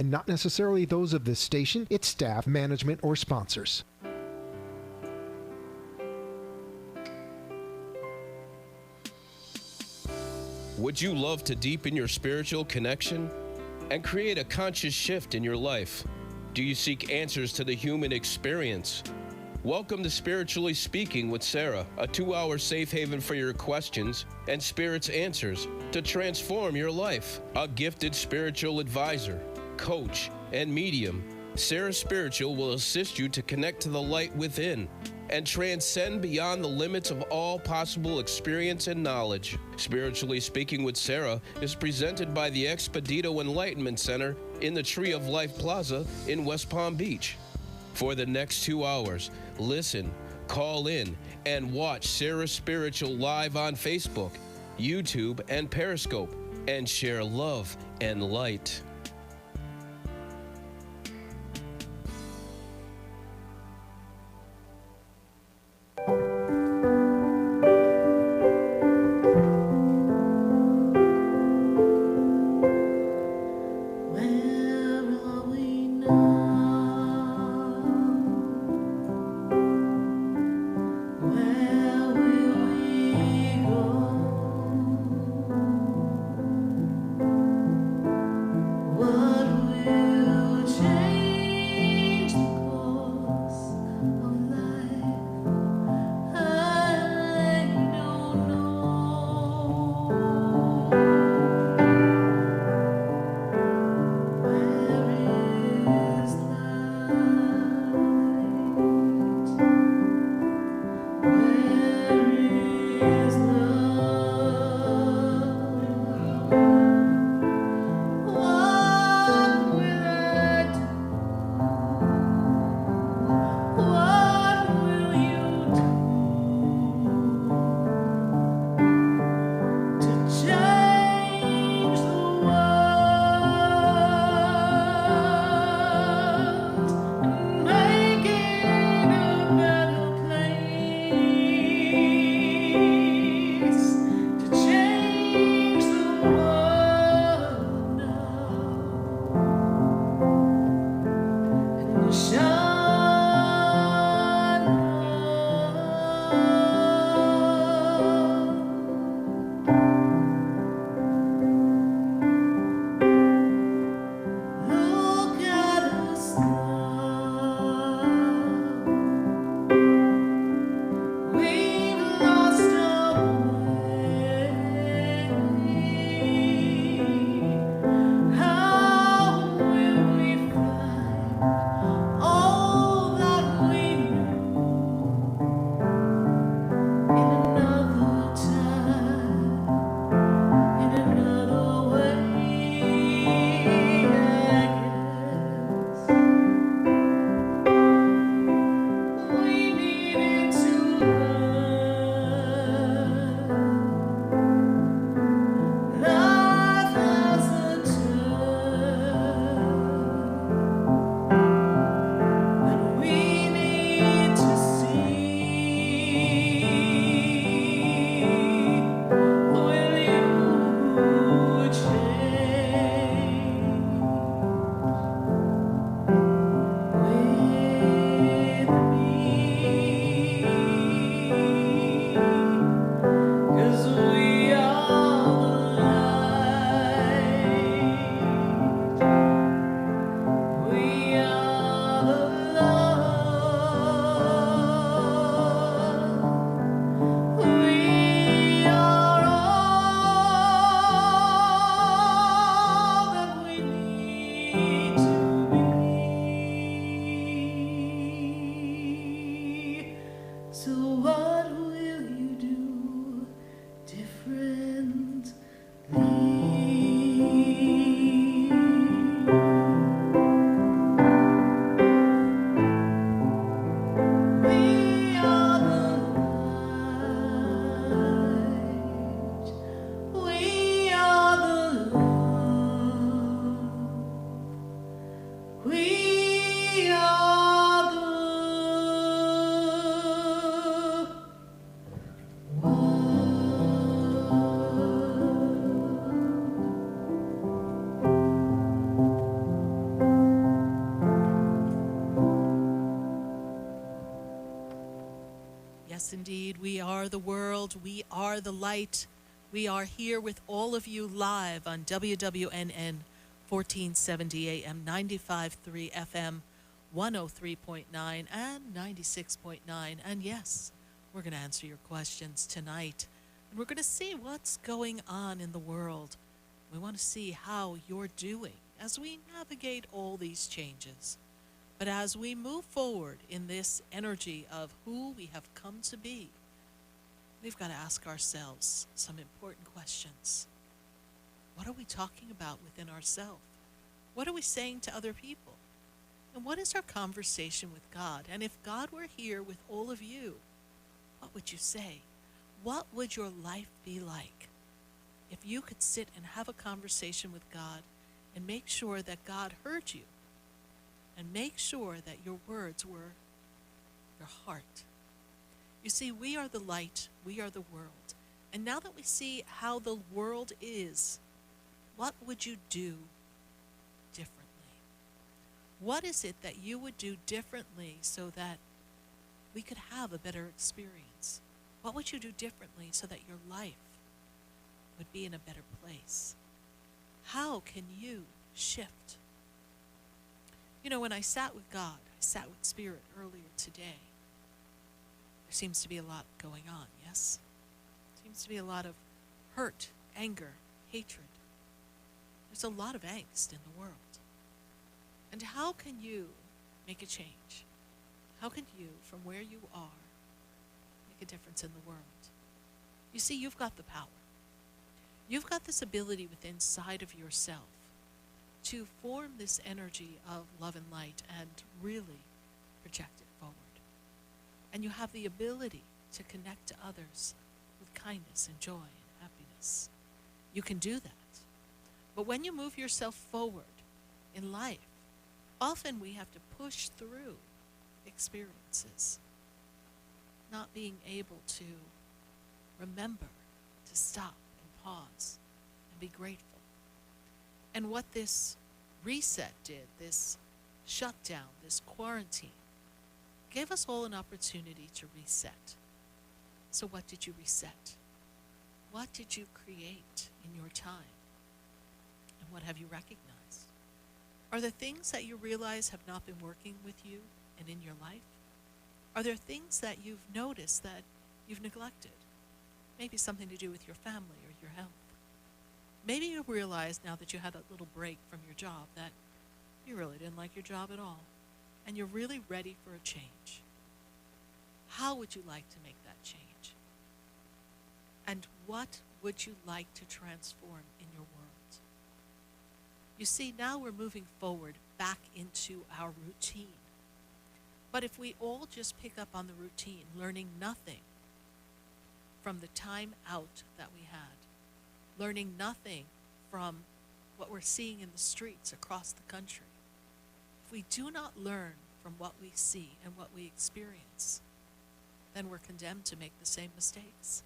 and not necessarily those of this station, its staff, management, or sponsors. Would you love to deepen your spiritual connection and create a conscious shift in your life? Do you seek answers to the human experience? Welcome to Spiritually Speaking with Sarah, a 2-hour safe haven for your questions and Spirit's answers to transform your life. A gifted spiritual advisor, coach, and medium, SarahSpiritual will assist you to connect to the light within and transcend beyond the limits of all possible experience and knowledge. Spiritually Speaking with Sarah is presented by the Expedito Enlightenment Center in the Tree of Life Plaza in West Palm Beach. For the next 2 hours, listen, call in, and watch SarahSpiritual live on Facebook, YouTube, and Periscope, and share love and light. indeed. We are the world. We are the light. We are here with all of you live on WWNN 1470 AM, 95.3 FM, 103.9 and 96.9. And yes, we're going to answer your questions tonight. And we're going to see what's going on in the world. We want to see how you're doing as we navigate all these changes. But as we move forward in this energy of who we have come to be, we've got to ask ourselves some important questions. What are we talking about within ourselves? What are we saying to other people? And what is our conversation with God? And if God were here with all of you, what would you say? What would your life be like if you could sit and have a conversation with God and make sure that God heard you and make sure that your words were your heart? You see, we are the light, we are the world. And now that we see how the world is, what would you do differently? What is it that you would do differently so that we could have a better experience? What would you do differently so that your life would be in a better place? How can you shift? You know, when I sat with God, I sat with Spirit earlier today, there seems to be a lot going on, yes? Seems to be a lot of hurt, anger, hatred. There's a lot of angst in the world. And how can you make a change? How can you, from where you are, make a difference in the world? You see, you've got the power. You've got this ability within inside of yourself to form this energy of love and light and really project it forward. And you have the ability to connect to others with kindness and joy and happiness. You can do that. But when you move yourself forward in life, often we have to push through experiences, not being able to remember to stop and pause and be grateful. And what this reset did, this shutdown, this quarantine, gave us all an opportunity to reset. So what did you reset? What did you create in your time? And what have you recognized? Are there things that you realize have not been working with you and in your life? Are there things that you've noticed that you've neglected? Maybe something to do with your family or your health. Maybe you realize now that you had a little break from your job that you really didn't like your job at all, and you're really ready for a change. How would you like to make that change? And what would you like to transform in your world? You see, now we're moving forward back into our routine. But if we all just pick up on the routine, learning nothing from the time out that we had, learning nothing from what we're seeing in the streets across the country, if we do not learn from what we see and what we experience, then we're condemned to make the same mistakes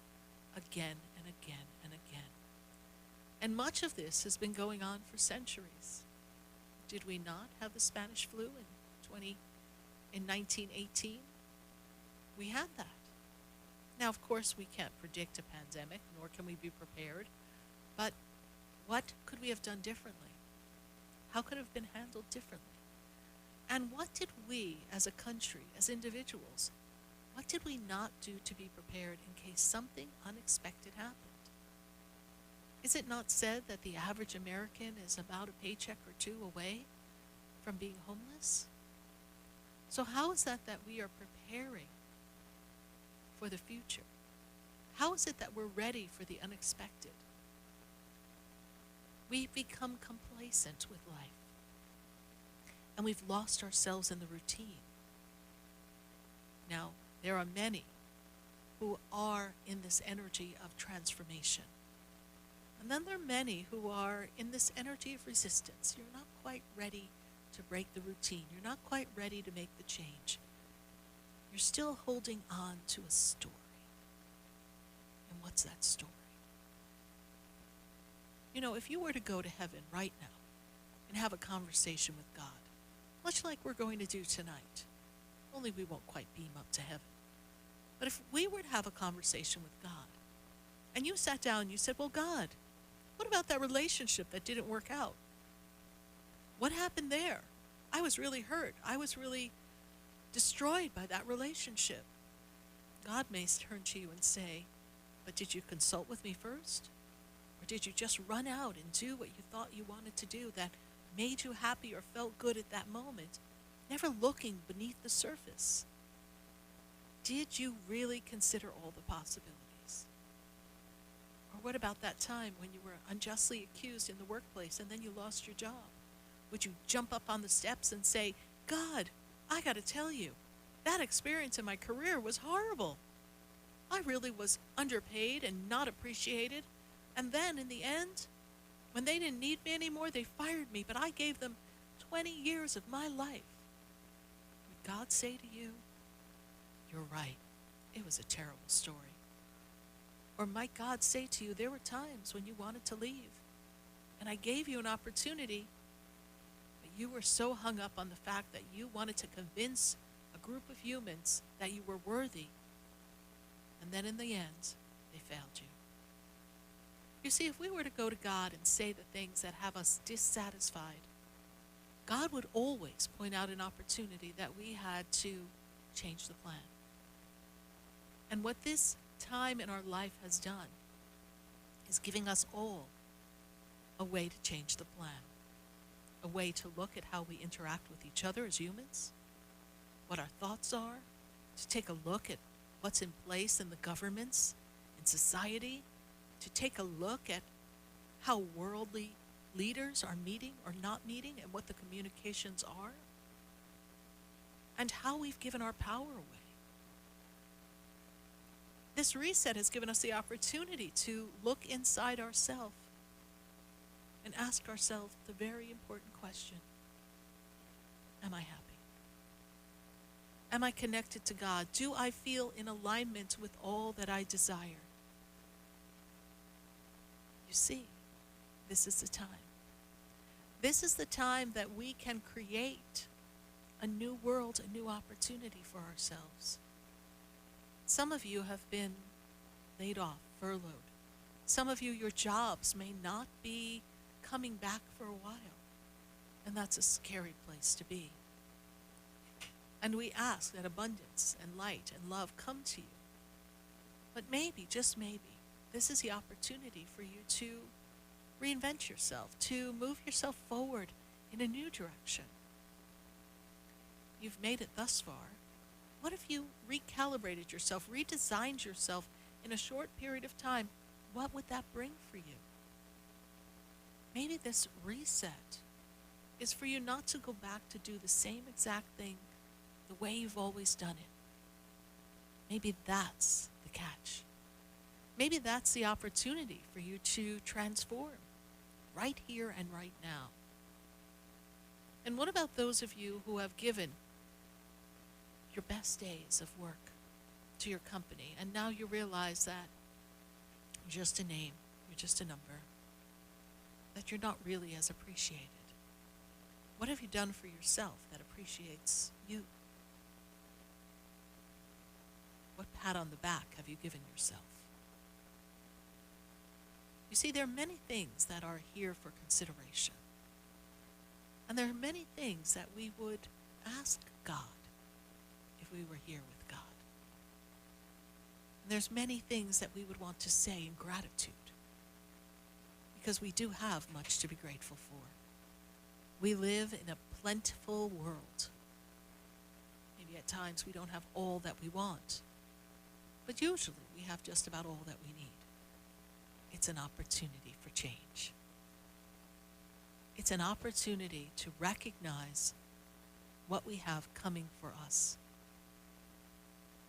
again and again and again. And much of this has been going on for centuries. Did we not have the Spanish flu in 1918? We had that. Now, of course, we can't predict a pandemic, nor can we be prepared. But what could we have done differently? How could it have been handled differently? And what did we, as a country, as individuals, what did we not do to be prepared in case something unexpected happened? Is it not said that the average American is about a paycheck or two away from being homeless? So how is that we are preparing for the future? How is it that we're ready for the unexpected? We've become complacent with life, and we've lost ourselves in the routine. Now, there are many who are in this energy of transformation. And then there are many who are in this energy of resistance. You're not quite ready to break the routine. You're not quite ready to make the change. You're still holding on to a story. And what's that story? You know, if you were to go to heaven right now and have a conversation with God, much like we're going to do tonight, only we won't quite beam up to heaven. But if we were to have a conversation with God, and you sat down and you said, well, God, what about that relationship that didn't work out? What happened there? I was really hurt. I was really destroyed by that relationship. God may turn to you and say, but did you consult with me first? Or did you just run out and do what you thought you wanted to do that made you happy or felt good at that moment, never looking beneath the surface? Did you really consider all the possibilities? Or what about that time when you were unjustly accused in the workplace and then you lost your job? Would you jump up on the steps and say, God, I got to tell you, that experience in my career was horrible. I really was underpaid and not appreciated. And then in the end, when they didn't need me anymore, they fired me, but I gave them 20 years of my life. Would God say to you, you're right, it was a terrible story? Or might God say to you, there were times when you wanted to leave, and I gave you an opportunity, but you were so hung up on the fact that you wanted to convince a group of humans that you were worthy, and then in the end, they failed you. You see, if we were to go to God and say the things that have us dissatisfied, God would always point out an opportunity that we had to change the plan. And what this time in our life has done is giving us all a way to change the plan, a way to look at how we interact with each other as humans, what our thoughts are, to take a look at what's in place in the governments, in society, to take a look at how worldly leaders are meeting or not meeting and what the communications are, and how we've given our power away. This reset has given us the opportunity to look inside ourselves and ask ourselves the very important question, am I happy? Am I connected to God? Do I feel in alignment with all that I desire? You see, this is the time. This is the time that we can create a new world, a new opportunity for ourselves. Some of you have been laid off, furloughed. Some of you, your jobs may not be coming back for a while, and that's a scary place to be. And we ask that abundance and light and love come to you. But maybe, just maybe, this is the opportunity for you to reinvent yourself, to move yourself forward in a new direction. You've made it thus far. What if you recalibrated yourself, redesigned yourself in a short period of time? What would that bring for you? Maybe this reset is for you not to go back to do the same exact thing the way you've always done it. Maybe that's the catch. Maybe that's the opportunity for you to transform right here and right now. And what about those of you who have given your best days of work to your company, and now you realize that you're just a name, you're just a number, that you're not really as appreciated? What have you done for yourself that appreciates you? What pat on the back have you given yourself? You see, there are many things that are here for consideration. And there are many things that we would ask God if we were here with God. And there's many things that we would want to say in gratitude, because we do have much to be grateful for. We live in a plentiful world. Maybe at times we don't have all that we want, but usually we have just about all that we need. It's an opportunity for change. It's an opportunity to recognize what we have coming for us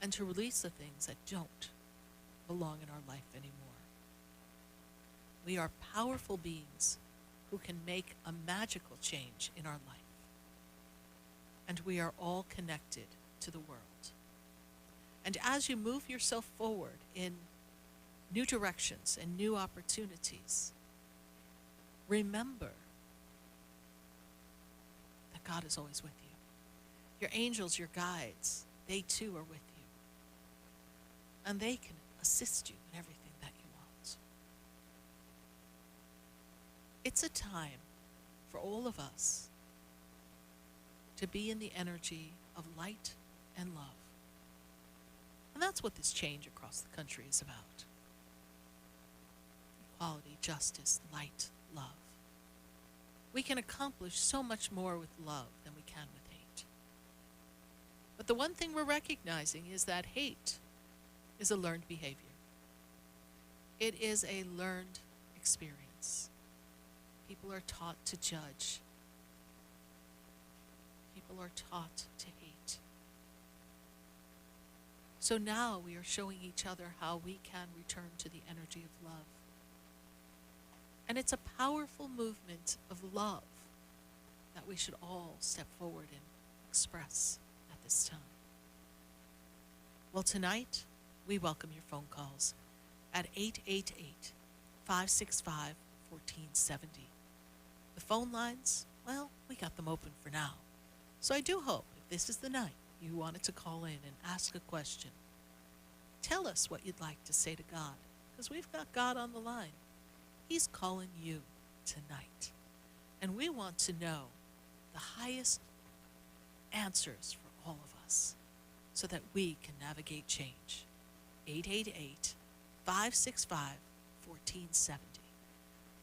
and to release the things that don't belong in our life anymore. We are powerful beings who can make a magical change in our life. And we are all connected to the world. And as you move yourself forward in new directions and new opportunities, remember that God is always with you. Your angels, your guides, they too are with you. and they can assist you in everything that you want. It's a time for all of us to be in the energy of light and love. And that's what this change across the country is about. Equality, justice, light, love. We can accomplish so much more with love than we can with hate. But the one thing we're recognizing is that hate is a learned behavior. It is a learned experience. People are taught to judge. People are taught to hate. So now we are showing each other how we can return to the energy of love. And it's a powerful movement of love that we should all step forward and express at this time. Well, tonight, we welcome your phone calls at 888-565-1470. The phone lines, well, we got them open for now. So I do hope, if this is the night you wanted to call in and ask a question, tell us what you'd like to say to God, because we've got God on the line. He's calling you tonight. And we want to know the highest answers for all of us so that we can navigate change. 888-565-1470.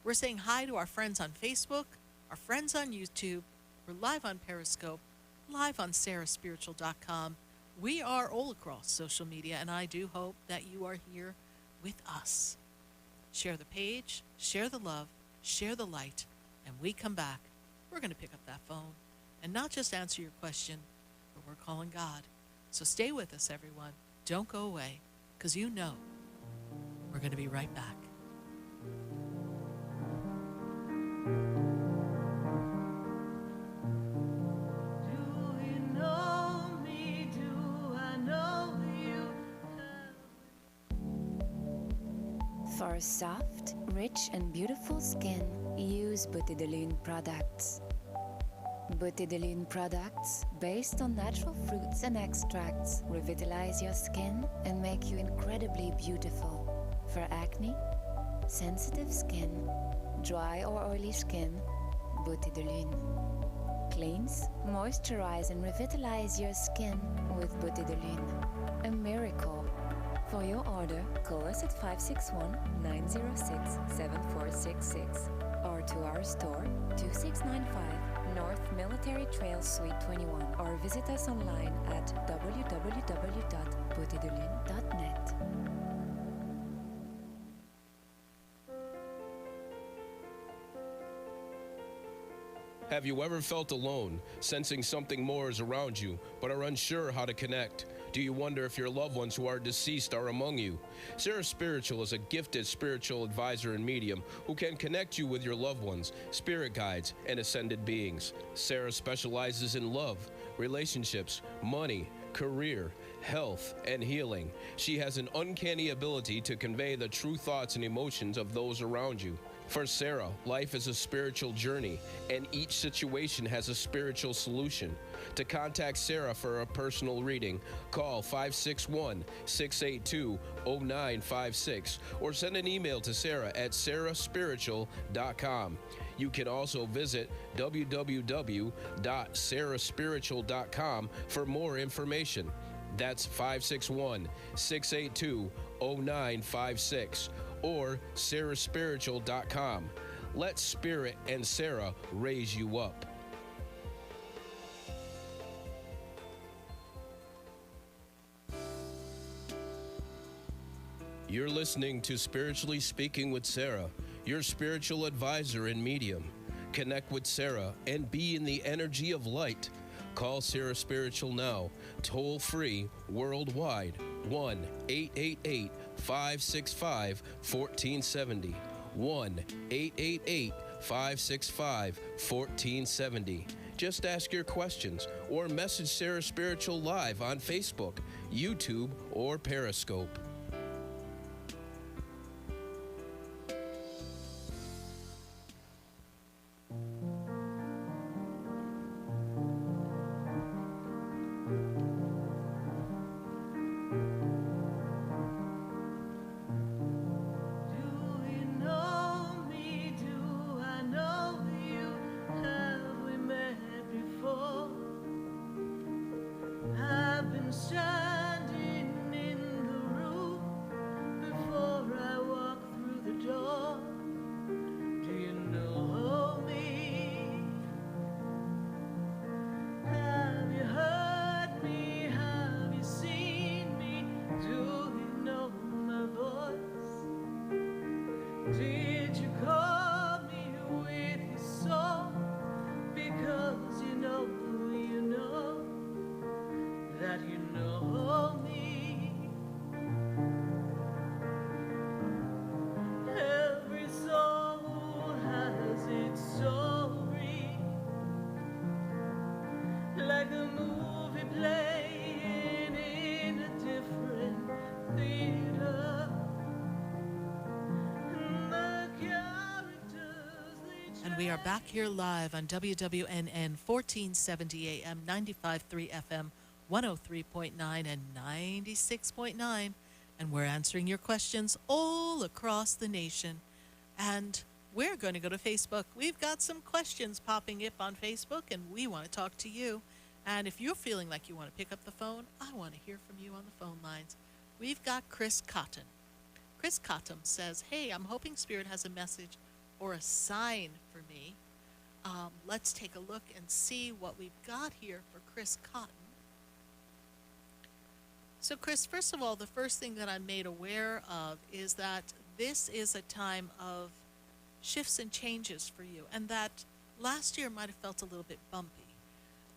We're saying hi to our friends on Facebook, our friends on YouTube. We're live on Periscope, live on SarahSpiritual.com. We are all across social media, and I do hope that you are here with us. Share the page, share the love, share the light, and we come back. We're going to pick up that phone and not just answer your question, but we're calling God. So stay with us, everyone. Don't go away, because you know we're going to be right back. For soft, rich and beautiful skin, use Beauté products. Beauté products, based on natural fruits and extracts, revitalize your skin and make you incredibly beautiful. For acne, sensitive skin, dry or oily skin, Beauté Cleanse, moisturize and revitalize your skin with Beauté a miracle. For your order, call us at 561-906-7466 or to our store, 2695 North Military Trail Suite 21, or visit us online at www.beautédelune.net. Have you ever felt alone, sensing something more is around you, but are unsure how to connect? Do you wonder if your loved ones who are deceased are among you? SarahSpiritual is a gifted spiritual advisor and medium who can connect you with your loved ones, spirit guides, and ascended beings. Sarah specializes in love, relationships, money, career, health, and healing. She has an uncanny ability to convey the true thoughts and emotions of those around you. For Sarah, life is a spiritual journey, and each situation has a spiritual solution. To contact Sarah for a personal reading, call 561-682-0956 or send an email to Sarah at SarahSpiritual.com. You can also visit www.SarahSpiritual.com for more information. That's 561-682-0956 or SarahSpiritual.com. Let Spirit and Sarah raise you up. You're listening to Spiritually Speaking with Sarah, your spiritual advisor and medium. Connect with Sarah and be in the energy of light. Call Sarah Spiritual now, toll free, worldwide, 1-888-565-1470. 1-888-565-1470. Just ask your questions or message Sarah Spiritual live on Facebook, YouTube, or Periscope. like a movie playing in a different theater. And the characters they And we are back here live on WWNN 1470 AM, 95.3 FM, 103.9 and 96.9. And we're answering your questions all across the nation. And we're going to go to Facebook. We've got some questions popping up on Facebook, and we want to talk to you. And if you're feeling like you want to pick up the phone, I want to hear from you on the phone lines. We've got Chris Cotton. Chris Cotton says, hey, I'm hoping Spirit has a message or a sign for me. Let's take a look and see what we've got here for Chris Cotton. So, Chris, first of all, the first thing that I'm made aware of is that this is a time of shifts and changes for you, and that last year might have felt a little bit bumpy.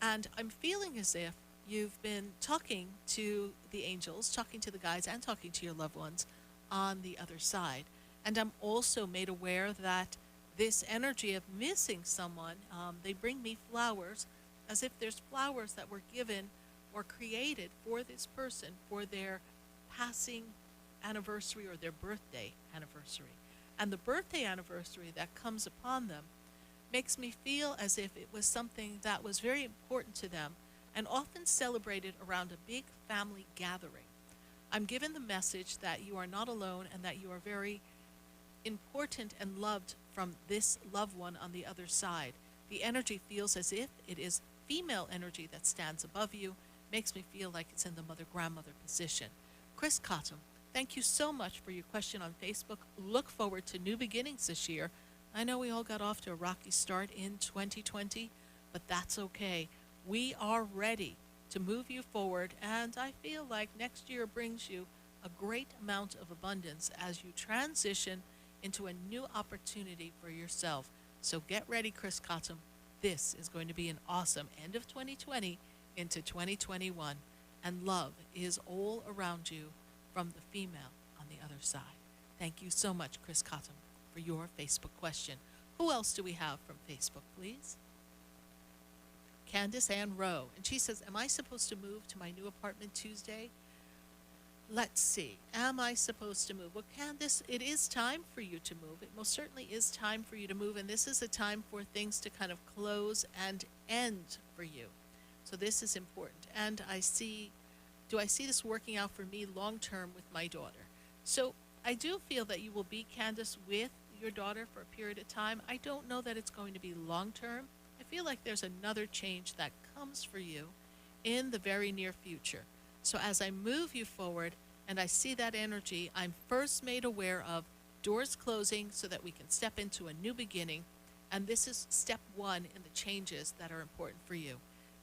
And I'm feeling as if you've been talking to the angels, talking to the guides, and talking to your loved ones on the other side. And I'm also made aware that this energy of missing someone, they bring me flowers, as if there's flowers that were given or created for this person for their passing anniversary or their birthday anniversary. And the birthday anniversary that comes upon them makes me feel as if it was something that was very important to them and often celebrated around a big family gathering. I'm given the message that you are not alone and that you are very important and loved from this loved one on the other side. The energy feels as if it is female energy that stands above you, makes me feel like it's in the mother-grandmother position. Chris Cotton, thank you so much for your question on Facebook. Look forward to new beginnings this year. I know we all got off to a rocky start in 2020, but that's okay. We are ready to move you forward, and I feel like next year brings you a great amount of abundance as you transition into a new opportunity for yourself. So get ready, Chris Cotton. This is going to be an awesome end of 2020 into 2021, and love is all around you from the female on the other side. Thank you so much, Chris Cotton, for your Facebook question. Who else do we have from Facebook, please? Candace Ann Rowe, and she says, am I supposed to move to my new apartment Tuesday? Let's see. Am I supposed to move? Well, Candace, it is time for you to move. It most certainly is time for you to move, and this is a time for things to kind of close and end for you. So this is important. And do I see this working out for me long term with my daughter? So I do feel that you will be, Candace, with your daughter for a period of time. I don't know that it's going to be long term. I feel like there's another change that comes for you in the very near future. So as I move you forward and I see that energy, I'm first made aware of doors closing so that we can step into a new beginning. And this is step one in the changes that are important for you.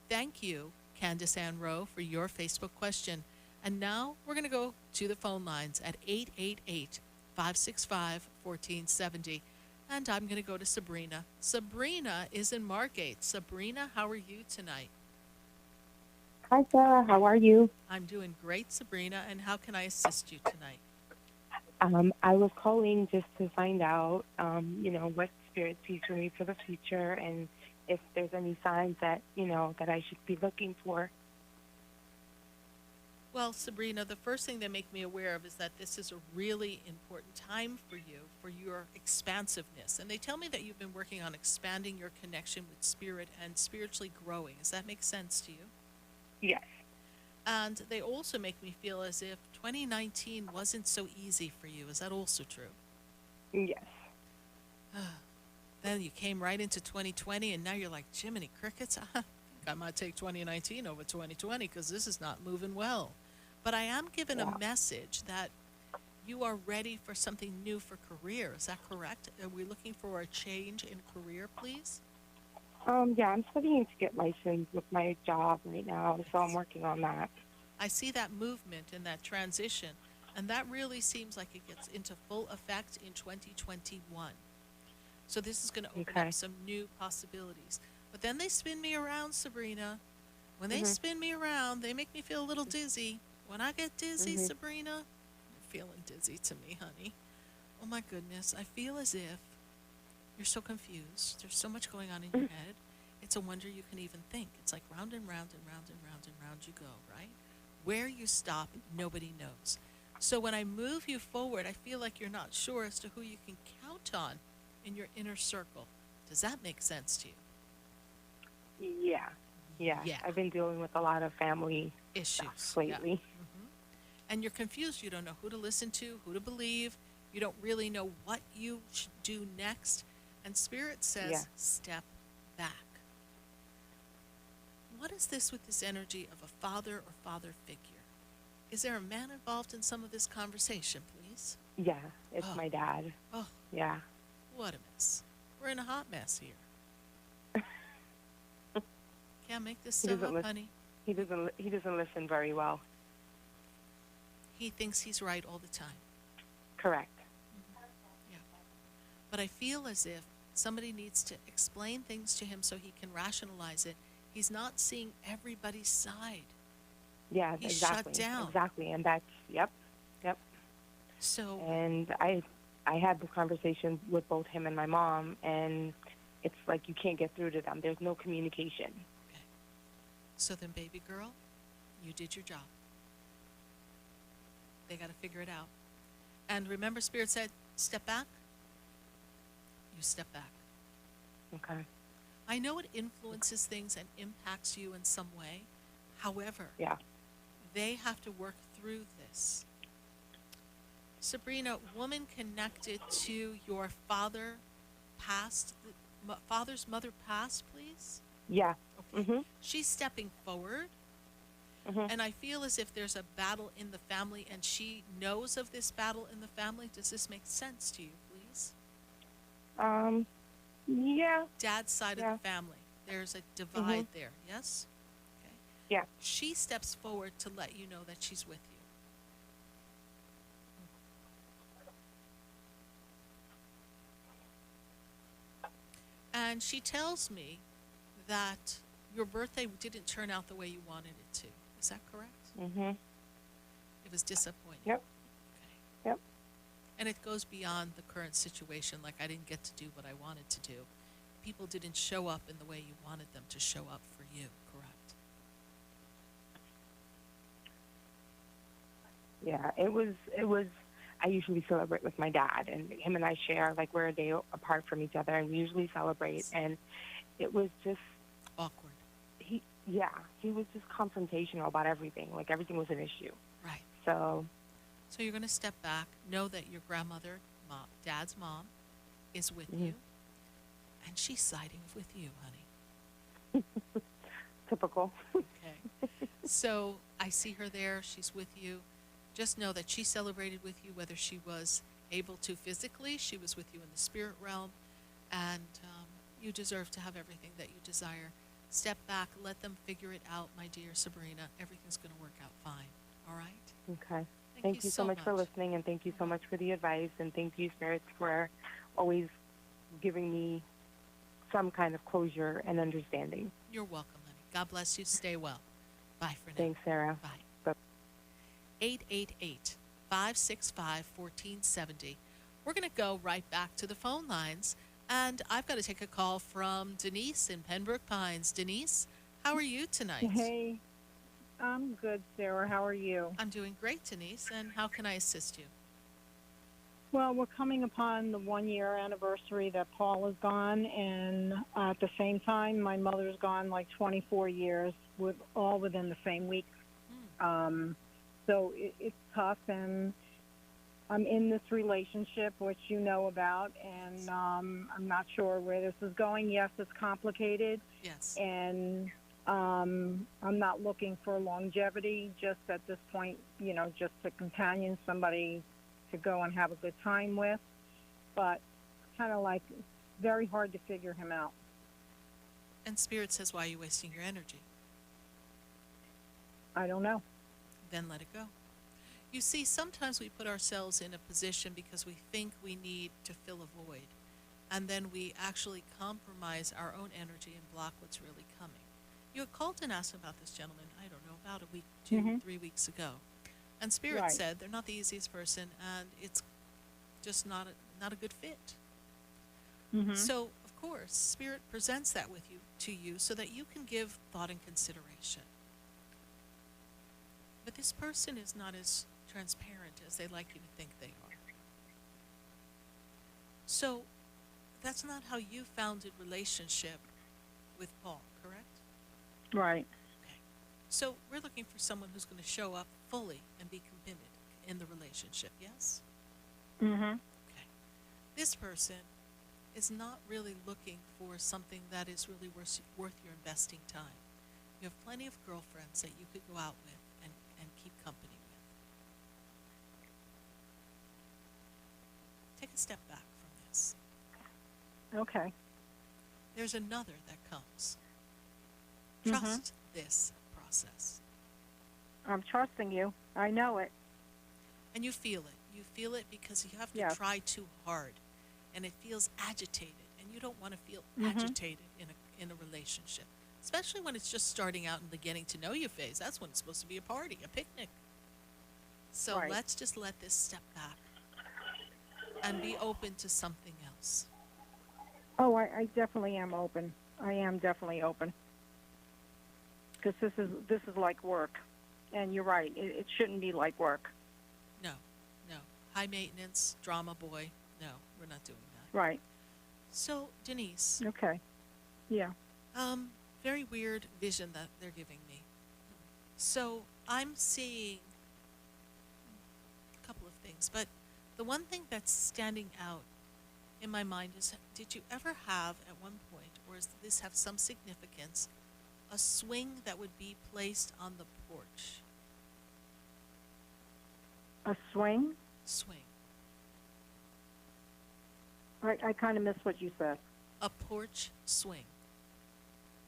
Thank you, Candace Ann Rowe, for your Facebook question. And now we're going to go to the phone lines at 888-565-1470. And I'm going to go to Sabrina. Sabrina is in Margate. Sabrina, how are you tonight? Hi, Sarah. How are you? I'm doing great, Sabrina. And how can I assist you tonight? I was calling just to find out, what Spirit sees for me for the future, and if there's any signs that, that I should be looking for. Well, Sabrina, the first thing they make me aware of is that this is a really important time for you, for your expansiveness. And they tell me that you've been working on expanding your connection with Spirit and spiritually growing. Does that make sense to you? Yes. And they also make me feel as if 2019 wasn't so easy for you. Is that also true? Yes. Then you came right into 2020, and now you're like, Jiminy Crickets, I think I might take 2019 over 2020 because this is not moving well. But I am given a message that you are ready for something new for career. Is that correct? Are we looking for a change in career, please? Yeah, I'm studying to get licensed with my job right now, so I'm working on that. I see that movement and that transition, and that really seems like it gets into full effect in 2021. So this is going to open up some new possibilities. But then they spin me around, Sabrina. When they spin me around, they make me feel a little dizzy. When I get dizzy, Sabrina, you're feeling dizzy to me, honey. Oh, my goodness. I feel as if you're so confused. There's so much going on in your head. It's a wonder you can even think. It's like round and round and round and round and round you go, right? Where you stop, nobody knows. So when I move you forward, I feel like you're not sure as to who you can count on in your inner circle. Does that make sense to you? Yeah. Yeah. Yeah. I've been dealing with a lot of family Issues. stuff lately. And you're confused. You don't know who to listen to, who to believe. You don't really know what you should do next. And Spirit says, Yeah. step back. What is this with this energy of a father or father figure? Is there a man involved in some of this conversation, please? Yeah. It's Oh. my dad. Oh, Yeah. what a mess. We're in a hot mess here. Can't make this He stuff doesn't up, listen. honey. He doesn't listen very well. He thinks he's right all the time. Correct. Yeah. But I feel as if somebody needs to explain things to him so he can rationalize it. He's not seeing everybody's side. Yeah, He's shut exactly. down. Exactly. And that's yep. So, And I had this conversation with both him and my mom, and it's like you can't get through to them. There's no communication. so then, baby girl, you did your job. They got to figure it out. And remember, Spirit said, step back. You step back. Okay. I know it influences things and impacts you in some way. However, Yeah. they have to work through this. Sabrina, woman connected to your father passed, father's mother passed, please? Yeah. Okay. Mhm. She's stepping forward, Mhm. and I feel as if there's a battle in the family, and she knows of this battle in the family. Does this make sense to you, please? Yeah. Dad's side Yeah. of the family. There's a divide there, yes? Okay. Yeah. She steps forward to let you know that she's with you. And she tells me that your birthday didn't turn out the way you wanted it to. Is that correct? Mhm. It was disappointing. Yep. Okay. Yep. And it goes beyond the current situation, like I didn't get to do what I wanted to do. People didn't show up in the way you wanted them to show up for you, correct? Yeah. It was. I usually celebrate with my dad, and him and I share like we're a day apart from each other, and we usually celebrate. And it was just Awkward. he was just confrontational about everything. Like everything was an issue. Right. So So you're going to step back, know that your grandmother, dad's mom, is with you, and she's siding with you, honey. typical. Okay. So I see her there. She's with you. Just know that she celebrated with you, whether she was able to physically, she was with you in the spirit realm, and you deserve to have everything that you desire. Step back, let them figure it out, my dear Sabrina. Everything's going to work out fine. All right? Okay. Thank you so much for listening, and thank you so much for the advice, and thank you, spirits, for always giving me some kind of closure and understanding. You're welcome, honey. God bless you. Stay well. Bye for now. Thanks, Sarah. Bye. Bye. 888-565-1470. We're going to go right back to the phone lines, and I've got to take a call from Denise in Pembroke Pines. Denise, how are you tonight? Hey, I'm good, Sarah. How are you? I'm doing great, Denise, and how can I assist you? Well, we're coming upon the 1-year anniversary that Paul is gone, and at the same time, my mother's gone like 24 years, all within the same week. So it's tough, and I'm in this relationship, which you know about, and I'm not sure where this is going. Yes, it's complicated, Yes. and I'm not looking for longevity, just at this point, just to companion somebody to go and have a good time with, but kind of like very hard to figure him out. And Spirit says, why are you wasting your energy? I don't know. Then let it go. You see, sometimes we put ourselves in a position because we think we need to fill a void, and then we actually compromise our own energy and block what's really coming. You had called and asked about this gentleman, I don't know, about a week, 3 weeks ago. And Spirit Right. said they're not the easiest person, and it's just not a good fit. So, of course, Spirit presents that with you to you so that you can give thought and consideration. But this person is not as transparent as they like you to think they are. So that's not how you founded relationship with Paul, correct? Right. Okay. So we're looking for someone who's going to show up fully and be committed in the relationship, yes? Mhm. Okay. This person is not really looking for something that is really worth your investing time. You have plenty of girlfriends that you could go out with and keep company with. Take a step back from this. Okay. There's another that comes. Mhm. Trust this process. I'm trusting you. I know it. And you feel it. You feel it because you have to Yes. try too hard. And it feels agitated. And you don't want to feel Mhm. agitated in a relationship. Especially when it's just starting out in the getting to know you phase. That's when it's supposed to be a party, a picnic. So Right. let's just let this step back and be open to something else. Oh, I definitely am open. I am definitely open. Because this is like work, and you're right. It shouldn't be like work. No, no. High maintenance, drama boy. No, we're not doing that. Right. So, Denise, Okay. Yeah. very weird vision that they're giving me. So I'm seeing a couple of things, but the one thing that's standing out in my mind is, did you ever have at one point, or does this have some significance, a swing that would be placed on the porch? A swing. Swing. I kind of missed what you said. A porch swing.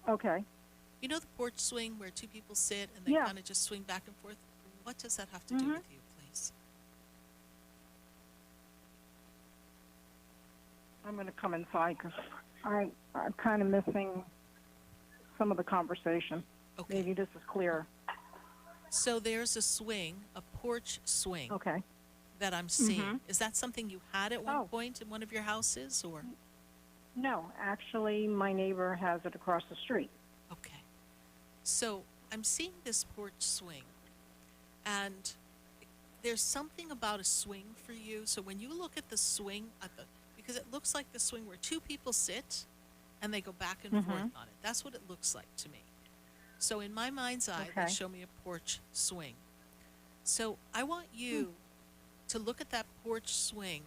Okay. You know the porch swing where two people sit and they Yeah. kind of just swing back and forth? What does that have to do Mhm. with you, please? I'm going to come inside because I'm kind of missing some of the conversation. Okay. Maybe this is clearer. So there's a swing, a porch swing Okay. that I'm seeing. Mhm. Is that something you had at one Oh. point in one of your houses, or? No, actually, my neighbor has it across the street. Okay. So I'm seeing this porch swing, and there's something about a swing for you. So when you look at the swing, because it looks like the swing where two people sit and they go back and forth on it. That's what it looks like to me. So in my mind's eye, they Okay. show me a porch swing. So I want you to look at that porch swing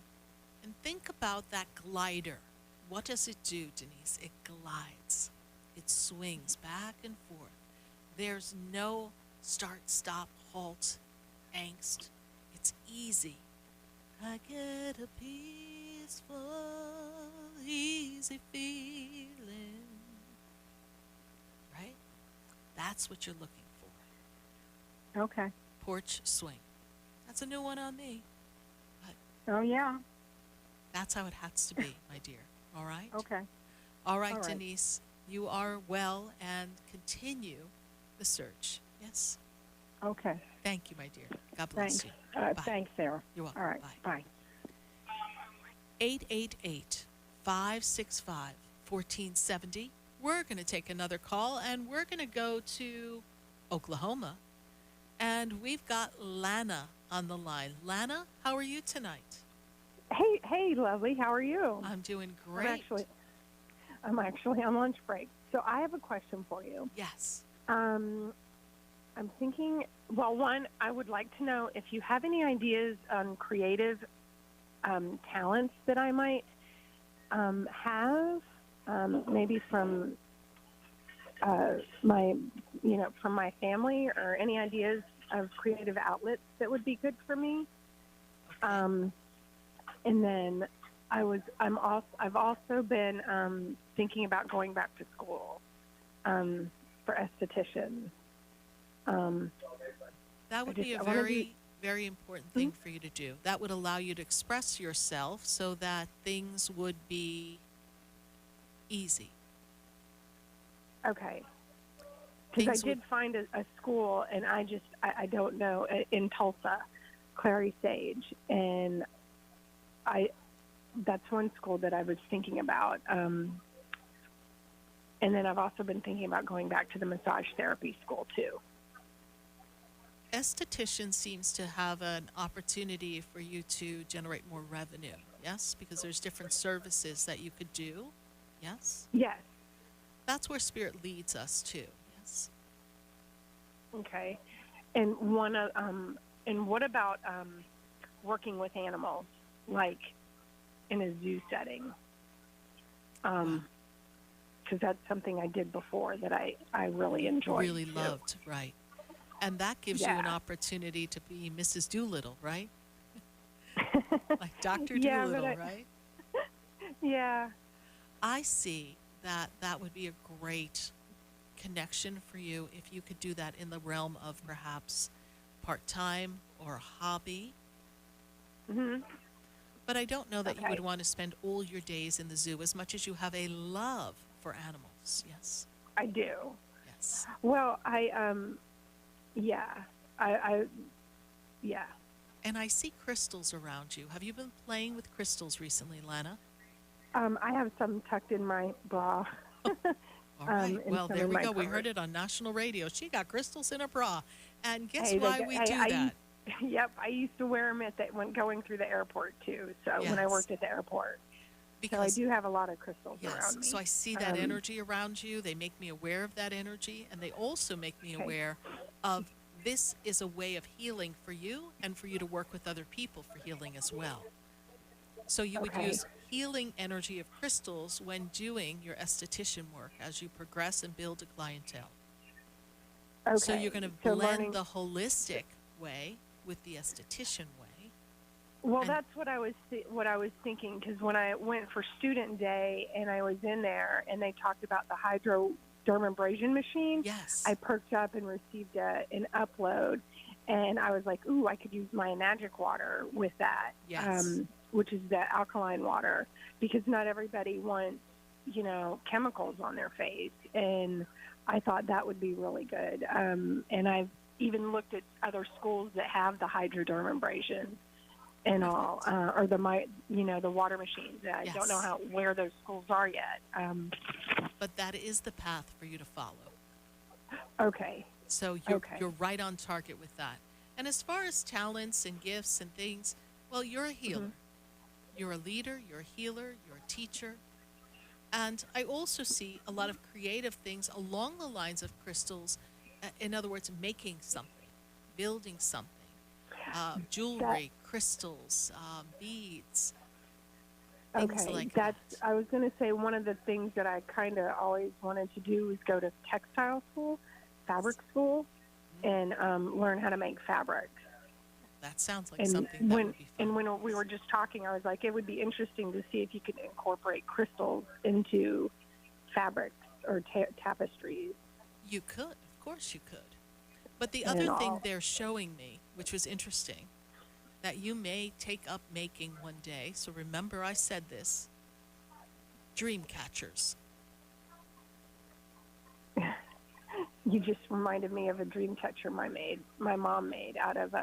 and think about that glider. What does it do, Denise? It glides. It swings back and forth. There's no start, stop, halt, angst. It's easy. I get a peaceful, easy feeling. Right? That's what you're looking for. Okay. Porch swing. That's a new one on me. Oh, yeah. That's how it has to be, my dear. All right? Okay. All right, All right. Denise. You are well, and continue the search. Yes? Okay. Thank you, my dear. God bless Thanks. you. Bye. Thanks, Sarah. You're welcome. All right. Bye. Bye. 888-565-1470. We're going to take another call, and we're going to go to Oklahoma. And we've got Lana on the line. Lana, how are you tonight? Hey, lovely. How are you? I'm doing great. I'm actually on lunch break. So I have a question for you. Yes. I'm thinking. Well, one, I would like to know if you have any ideas on creative talents that I might have, maybe from from my family, or any ideas of creative outlets that would be good for me. And then I've also been thinking about going back to school for esthetician. That would be a very, very important thing for you to do. That would allow you to express yourself so that things would be easy. Okay. Because I Things did find a school, and I don't know, in Tulsa, Clary Sage, and that's one school that I was thinking about. And then I've also been thinking about going back to the massage therapy school too. Esthetician seems to have an opportunity for you to generate more revenue, yes? Because there's different services that you could do, yes? Yes. That's where spirit leads us to, yes? Okay. And what about working with animals, like in a zoo setting? Because that's something I did before that I really enjoyed. Really too. loved, right? And that gives you an Yeah. opportunity to be Mrs. Doolittle, right? Like Dr. Yeah, but Doolittle, right? Yeah. I see that that would be a great connection for you if you could do that in the realm of perhaps part-time or a hobby. Mhm. But I don't know that you Okay. would want to spend all your days in the zoo as much as you have a love for animals. Yes. I do. Yes. Well, yeah. Yeah. And I see crystals around you. Have you been playing with crystals recently, Lana? I have some tucked in my bra. All right. and Well, some there in we my go. We purse. heard it on national radio. She got crystals in her bra. And guess Hey, why we do that? Yep, I used to wear them when going through the airport too. So when I Yes. worked at the airport, so I Because do have a lot of crystals yes, around me. so I see that Um, energy around you. They make me aware of that energy, and they also make me Okay. aware of this is a way of healing for you and for you to work with other people for healing as well. So you would Okay. use healing energy of crystals when doing your esthetician work as you progress and build a clientele. Okay. So you're going to So blend learning- the holistic way with the esthetician way. Well, and- that's what I was thinking, because when I went for student day and I was in there and they talked about the hydrodermabrasion machine, Yes. I perked up and received an upload, and I was like, ooh, I could use my magic water with that, Yes. which is the alkaline water, because not everybody wants, chemicals on their face, and I thought that would be really good. And I've even looked at other schools that have the hydrodermabrasion and all, or the water machines. I Yes. don't know where those schools are yet. But that is the path for you to follow. Okay. So you're, Okay. you're right on target with that. And as far as talents and gifts and things, well, you're a healer. You're a leader, you're a healer, you're a teacher. And I also see a lot of creative things along the lines of crystals. In other words, making something, building something, jewelry, crystals, beads, things Okay, like that. I was going to say one of the things that I kind of always wanted to do was go to textile school, fabric school, and learn how to make fabrics. That sounds like And something that when would be fun. and when we were just talking, I was like, it would be interesting to see if you could incorporate crystals into fabrics or tapestries. You could, of course you could. But the And other thing all. they're showing me, which was interesting, that you may take up making one day. So remember I said this, dream catchers. You just reminded me of a dream catcher my mom made out of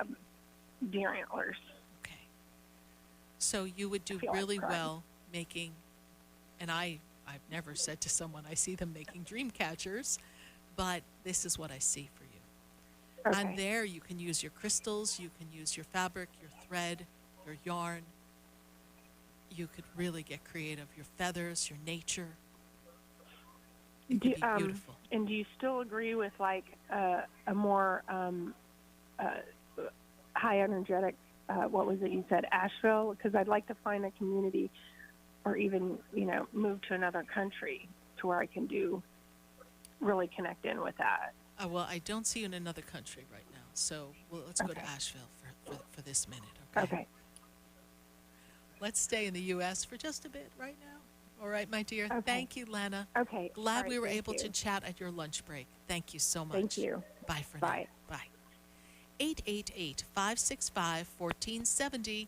deer antlers. Okay. So you would do feel like really crying. well making, and I've never said to someone I see them making dream catchers, but this is what I see for you. Okay. And there you can use your crystals, you can use your fabric, your thread, your yarn. You could really get creative. Your feathers, your nature. It could be beautiful. And do you still agree with like a more high energetic? What was it you said, Asheville? Because I'd like to find a community, or even move to another country to where I can really connect in with that. Well, I don't see you in another country right now, so let's go to Okay. Asheville for this minute, Okay. Let's stay in the U.S. for just a bit right now. All right, my dear. Okay. Thank you, Lana. Okay. Glad All right, we were thank able you. to chat at your lunch break. Thank you so much. Thank you. Bye for Bye. now. Bye. 888-565-1470.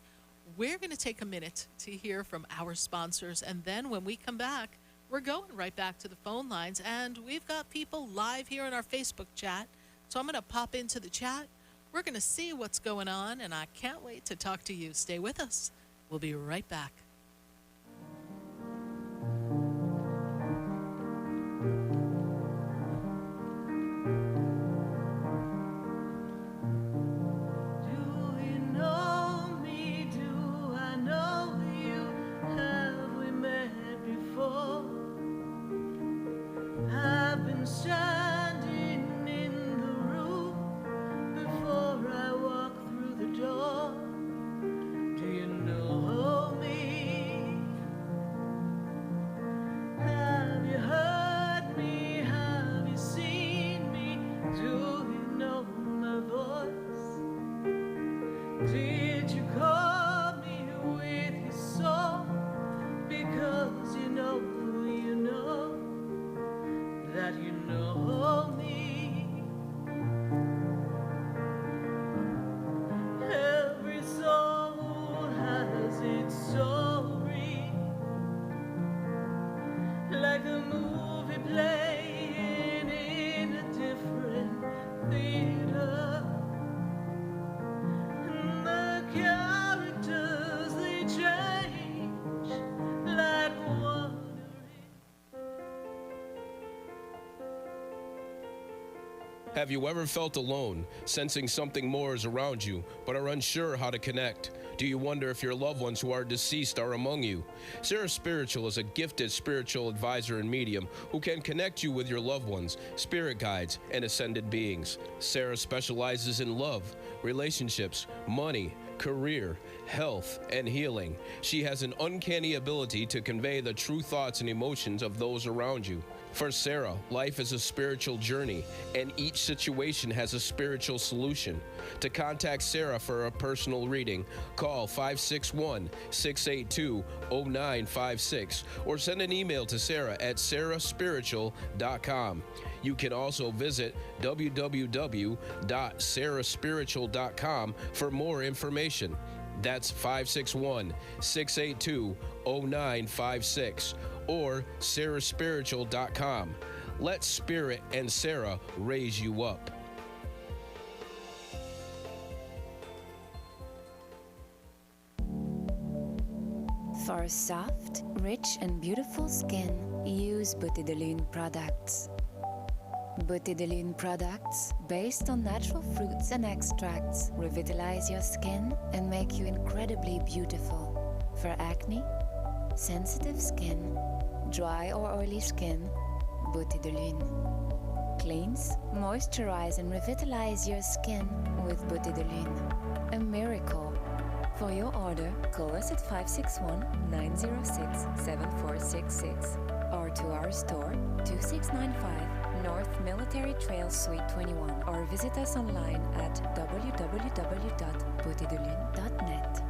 We're going to take a minute to hear from our sponsors, and then when we come back, we're going right back to the phone lines, and we've got people live here in our Facebook chat. So I'm going to pop into the chat. We're going to see what's going on, and I can't wait to talk to you. Stay with us. We'll be right back. Have you ever felt alone, sensing something more is around you, but are unsure how to connect? Do you wonder if your loved ones who are deceased are among you? SarahSpiritual is a gifted spiritual advisor and medium who can connect you with your loved ones, spirit guides, and ascended beings. Sarah specializes in love, relationships, money, career, health, and healing. She has an uncanny ability to convey the true thoughts and emotions of those around you. For Sarah, life is a spiritual journey, and each situation has a spiritual solution. To contact Sarah for a personal reading, call 561-682-0956 or send an email to Sarah at SarahSpiritual.com. You can also visit www.SarahSpiritual.com for more information. That's 561-682-0956 or SarahSpiritual.com. Let Spirit and Sarah raise you up. For soft, rich, and beautiful skin, use Beauté de Lune products. Beauté de Lune products, based on natural fruits and extracts, revitalize your skin and make you incredibly beautiful. For acne, sensitive skin, dry or oily skin, Beauté de Lune. Cleanse, moisturize, and revitalize your skin with Beauté de Lune. A miracle. For your order, call us at 561-906-7466 or to our store, 2695 North Military Trail Suite 21, or visit us online at www.beautédelune.net.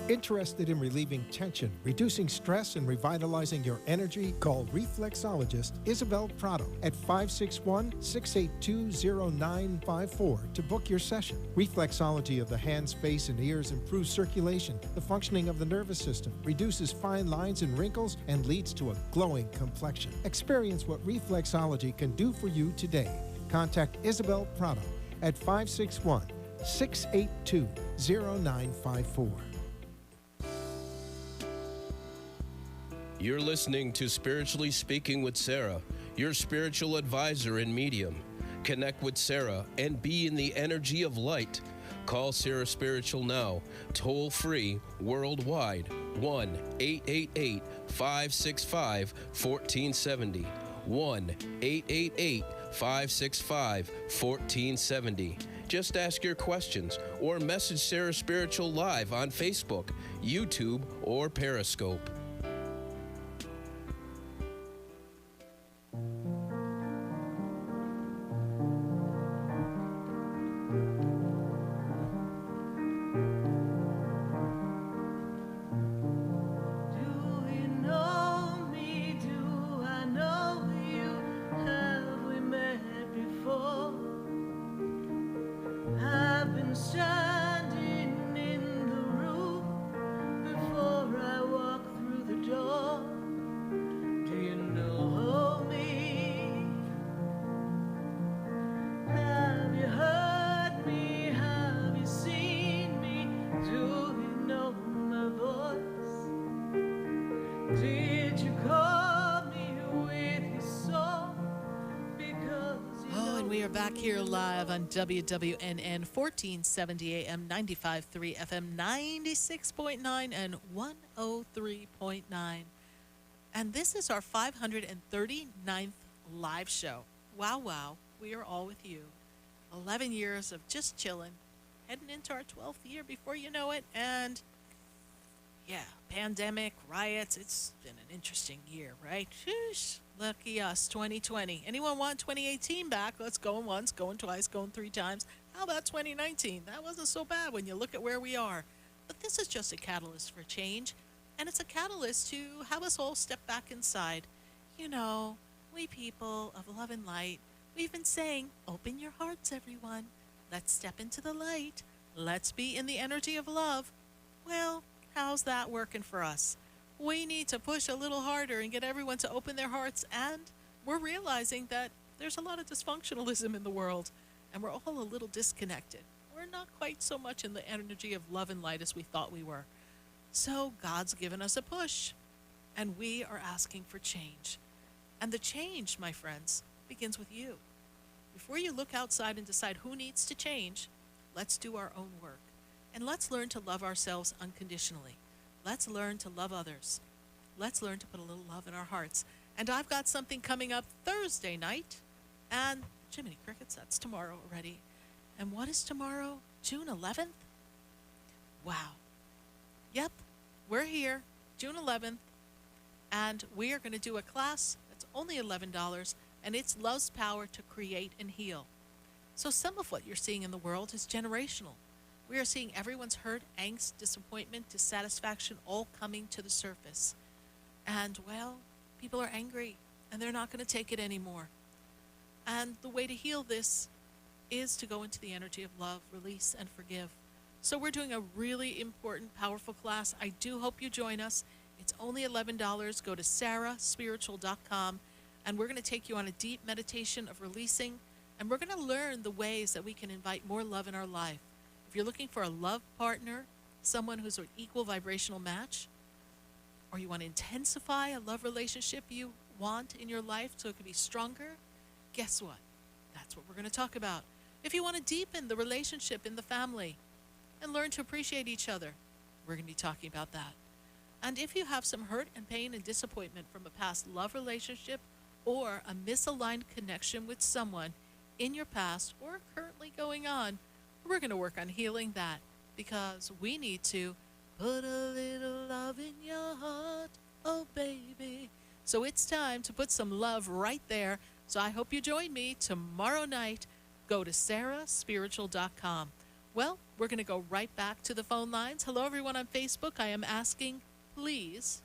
Interested in relieving tension, reducing stress, and revitalizing your energy? Call reflexologist Isabel Prado at 561-682-0954 to book your session. Reflexology of the hands, face, and ears improves circulation, the functioning of the nervous system, reduces fine lines and wrinkles, and leads to a glowing complexion. Experience what reflexology can do for you today. Contact Isabel Prado at 561-682-0954. You're listening to Spiritually Speaking with Sarah, your spiritual advisor and medium. Connect with Sarah and be in the energy of light. Call Sarah Spiritual now, toll free, worldwide, 1-888-565-1470. 1-888-565-1470. Just ask your questions or message Sarah Spiritual live on Facebook, YouTube, or Periscope. Back here live on WWNN 1470 AM, 95.3 FM, 96.9 and 103.9. And this is our 539th live show. Wow, wow. We are all with you. 11 years of just chilling, heading into our 12th year before you know it. And yeah, pandemic, riots. It's been an interesting year, right? Sheesh. Lucky us, 2020. Anyone want 2018 back? Let's going once, going twice, going three times. How about 2019? That wasn't so bad when you look at where we are. But this is just a catalyst for change, and it's a catalyst to have us all step back inside. You know, we people of love and light, we've been saying, open your hearts, everyone. Let's step into the light. Let's be in the energy of love. Well, how's that working for us? We need to push a little harder and get everyone to open their hearts, and we're realizing that there's a lot of dysfunctionalism in the world, and we're all a little disconnected. We're not quite so much in the energy of love and light as we thought we were. So God's given us a push, and we are asking for change. And the change, my friends, begins with you. Before you look outside and decide who needs to change, let's do our own work. And let's learn to love ourselves unconditionally. Let's learn to love others. Let's learn to put a little love in our hearts. And I've got something coming up Thursday night. And Jiminy Crickets, that's tomorrow already. And what is tomorrow? June 11th? Wow. Yep, we're here, June 11th. And we are going to do a class that's only $11. And it's Love's Power to Create and Heal. So some of what you're seeing in the world is generational. We are seeing everyone's hurt, angst, disappointment, dissatisfaction all coming to the surface. And, well, people are angry, and they're not going to take it anymore. And the way to heal this is to go into the energy of love, release, and forgive. So we're doing a really important, powerful class. I do hope you join us. It's only $11. Go to SarahSpiritual.com, and we're going to take you on a deep meditation of releasing, and we're going to learn the ways that we can invite more love in our life. If you're looking for a love partner, someone who's an equal vibrational match, or you want to intensify a love relationship you want in your life so it can be stronger, guess what? That's what we're going to talk about. If you want to deepen the relationship in the family and learn to appreciate each other, we're going to be talking about that. And if you have some hurt and pain and disappointment from a past love relationship or a misaligned connection with someone in your past or currently going on, we're going to work on healing that, because we need to put a little love in your heart, oh baby. So it's time to put some love right there. So I hope you join me tomorrow night. Go to SarahSpiritual.com. Well, we're going to go right back to the phone lines. Hello, everyone on Facebook. I am asking, please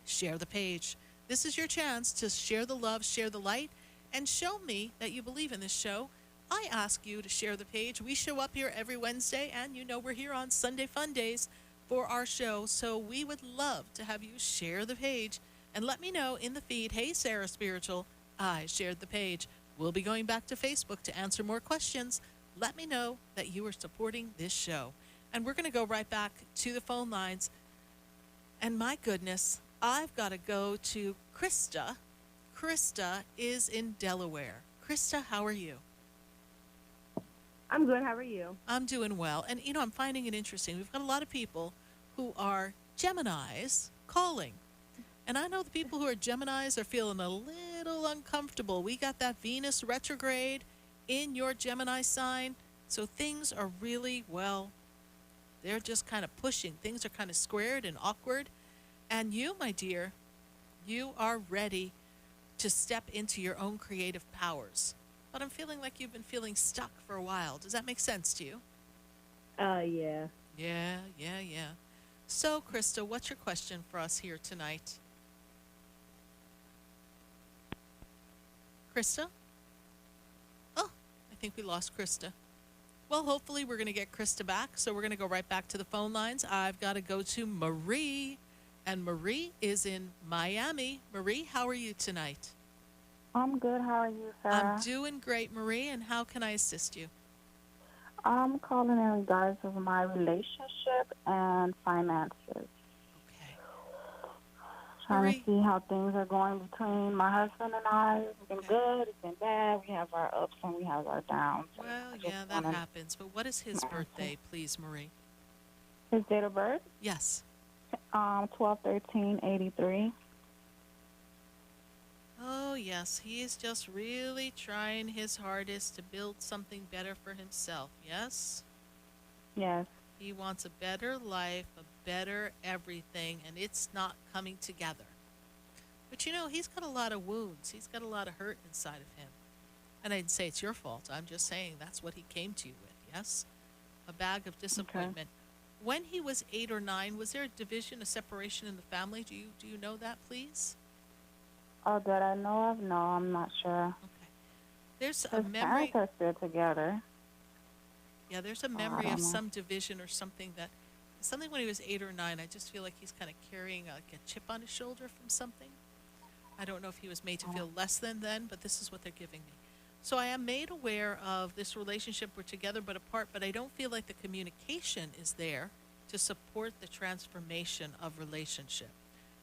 share the page. This is your chance to share the love, share the light, and show me that you believe in this show. I ask you to share the page. We show up here every Wednesday, and you know we're here on Sunday Fun Days for our show, so we would love to have you share the page and let me know in the feed, hey, Sarah Spiritual, I shared the page. We'll be going back to Facebook to answer more questions. Let me know that you are supporting this show. And we're going to go right back to the phone lines. And my goodness, I've got to go to Krista. Krista is in Delaware. Krista, how are you? I'm good. How are you? I'm doing well. And, you know, I'm finding it interesting. We've got a lot of people who are Geminis calling. And I know the people who are Geminis are feeling a little uncomfortable. We got that Venus retrograde in your Gemini sign. So things are really, well, they're just kind of pushing. Things are kind of squared and awkward. And you, my dear, you are ready to step into your own creative powers. But I'm feeling like you've been feeling stuck for a while. Does that make sense to you? Yeah. Yeah. So, Krista, what's your question for us here tonight? Krista? Oh, I think we lost Krista. Well, hopefully we're going to get Krista back, so we're going to go right back to the phone lines. I've got to go to Marie, and Marie is in Miami. Marie, how are you tonight? I'm good. How are you, Sarah? I'm doing great, Marie, and how can I assist you? I'm calling in regards of my relationship and finances. Okay. Trying Marie, to see how things are going between my husband and I. It's been good. It's been bad. We have our ups and we have our downs. well, yeah, that happens. But what is his birthday, please, Marie? His date of birth? Yes. 12/13/83. Oh, yes, he is just really trying his hardest to build something better for himself, yes? Yes. He wants a better life, a better everything, and it's not coming together. But you know, he's got a lot of wounds. He's got a lot of hurt inside of him. And I didn't say it's your fault. I'm just saying that's what he came to you with, yes? A bag of disappointment. Okay. When he was 8 or 9, was there a division, a separation in the family? Do you know that, please? Oh, that I know of? No, I'm not sure. Okay. There's a His memory. parents are still together. Yeah, there's a memory of some division or something when he was 8 or 9. I just feel like he's kind of carrying like a chip on his shoulder from something. I don't know if he was made to feel less than then, but this is what they're giving me. So I am made aware of this relationship. We're together but apart, but I don't feel like the communication is there to support the transformation of relationship.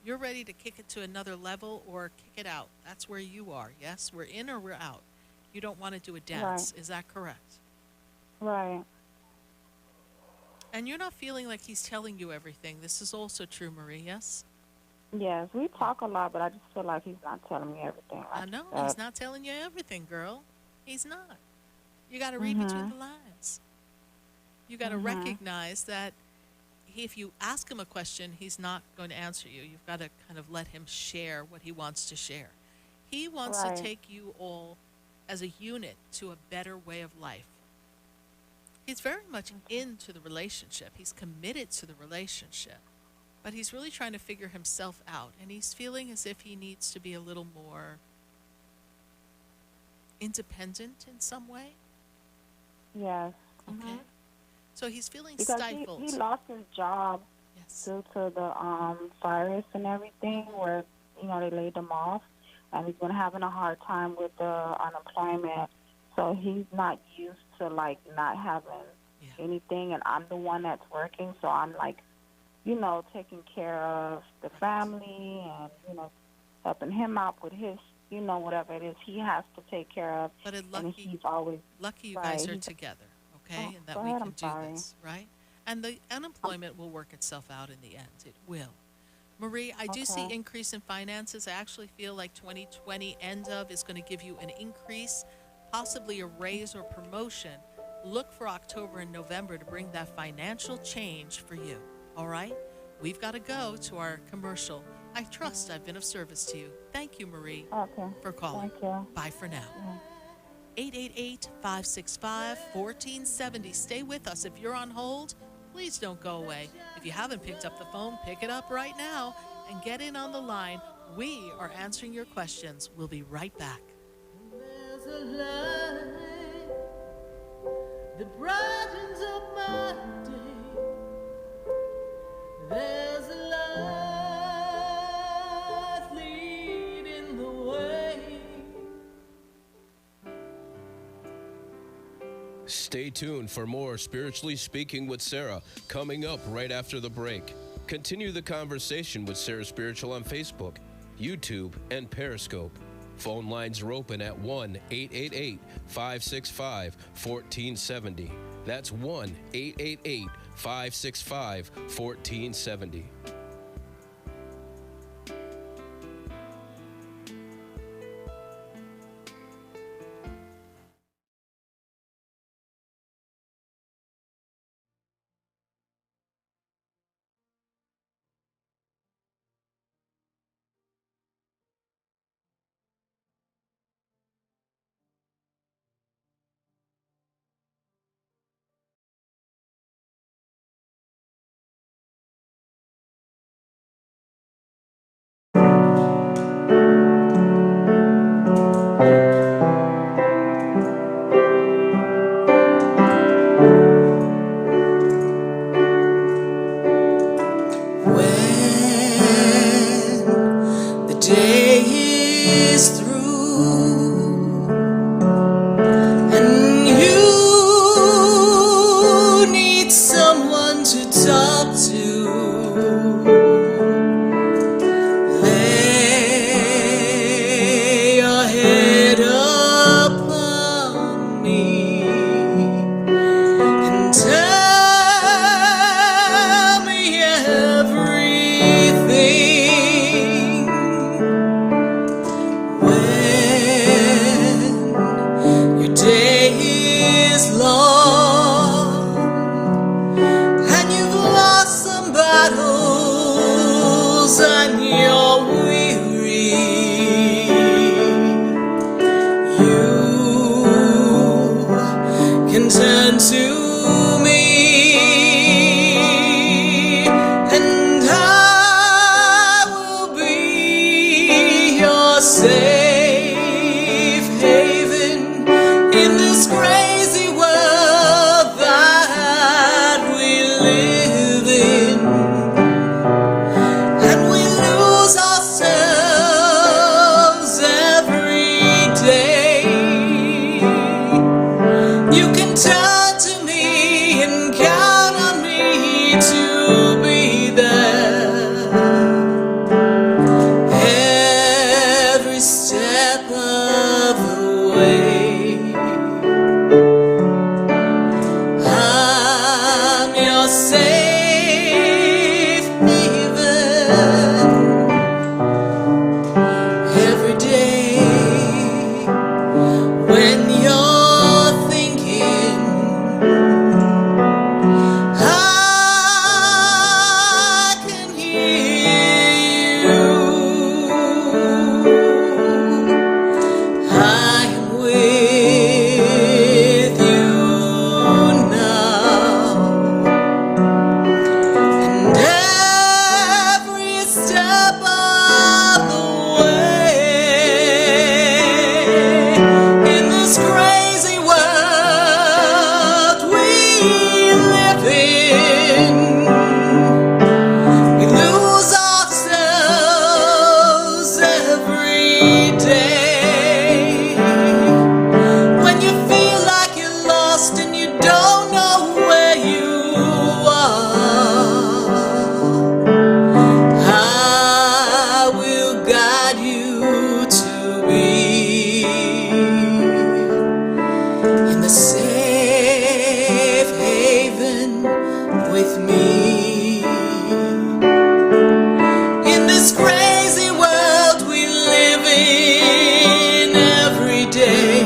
You're ready to kick it to another level or kick it out. That's where you are. Yes, we're in or we're out. You don't want to do a dance. Right. Is that correct? Right. And you're not feeling like he's telling you everything. This is also true, Marie, yes? Yes, we talk a lot, but I just feel like he's not telling me everything. I Like know. that. He's not telling you everything, girl. He's not. You got to read between the lines. You got to recognize that if you ask him a question, he's not going to answer you. You've got to kind of let him share what he wants to share. He wants to take you all as a unit to a better way of life. He's very much into the relationship. He's committed to the relationship. But he's really trying to figure himself out. And he's feeling as if he needs to be a little more independent in some way. Yes. Okay. So he's feeling Because stifled. he lost his job due to the virus and everything, where they laid him off, and he's been having a hard time with the unemployment. So he's not used to like not having anything, and I'm the one that's working. So I'm like, taking care of the family and helping him out with his, whatever it is he has to take care of. But and he's always lucky you guys are together. Okay, and that we can do this, right? And the unemployment will work itself out in the end. It will. Marie, I do see increase in finances. I actually feel like 2020 end of is going to give you an increase, possibly a raise or promotion. Look for October and November to bring that financial change for you, all right? We've got to go to our commercial. I trust I've been of service to you. Thank you, Marie, for calling. Thank you. Bye for now. 888-565-1470. Stay with us. If you're on hold, please don't go away. If you haven't picked up the phone, pick it up right now and get in on the line. We are answering your questions. We'll be right back. There's a light that brightens up my day. There's a light leading the way. Stay tuned for more Spiritually Speaking with Sarah coming up right after the break. Continue the conversation with Sarah Spiritual on Facebook, YouTube, and Periscope. Phone lines are open at 1-888-565-1470. That's 1-888-565-1470. When the day is through and you need someone to talk to, lay your head upon me and tell me everything. When your day is long and you've lost some battles and you're weary, you can turn to me and I will be your safe haven in this crazy world that we live in. And we lose ourselves every day. You can turn to me way. I'm your safe haven every day. When you're thinking I can hear you, I am with you now, and every step of the way. In this crazy world we live in, we lose ourselves every day. When you feel like you're lost and you don't know where you are, I will guide you to be in the safe haven with me. In this crazy world we live in every day,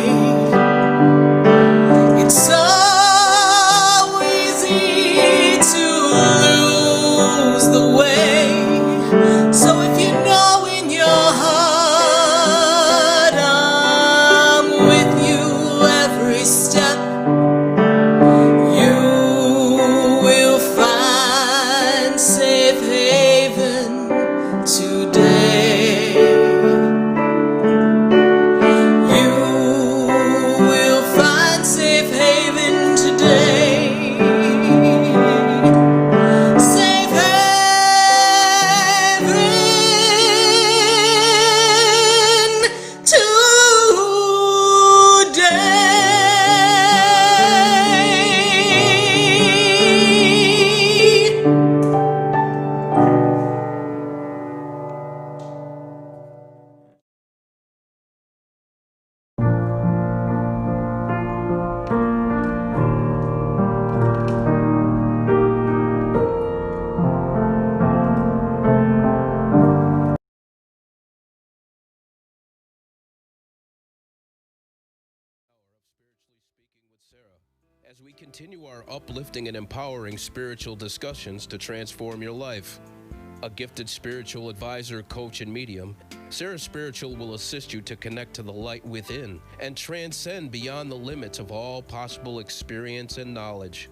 it's so easy to lose the way. So if you know in your heart I'm with you every step, you will find safe haven today. You will find safe haven today. Safe haven today. As we continue our uplifting and empowering spiritual discussions to transform your life. A gifted spiritual advisor, coach, and medium, SarahSpiritual will assist you to connect to the light within and transcend beyond the limits of all possible experience and knowledge.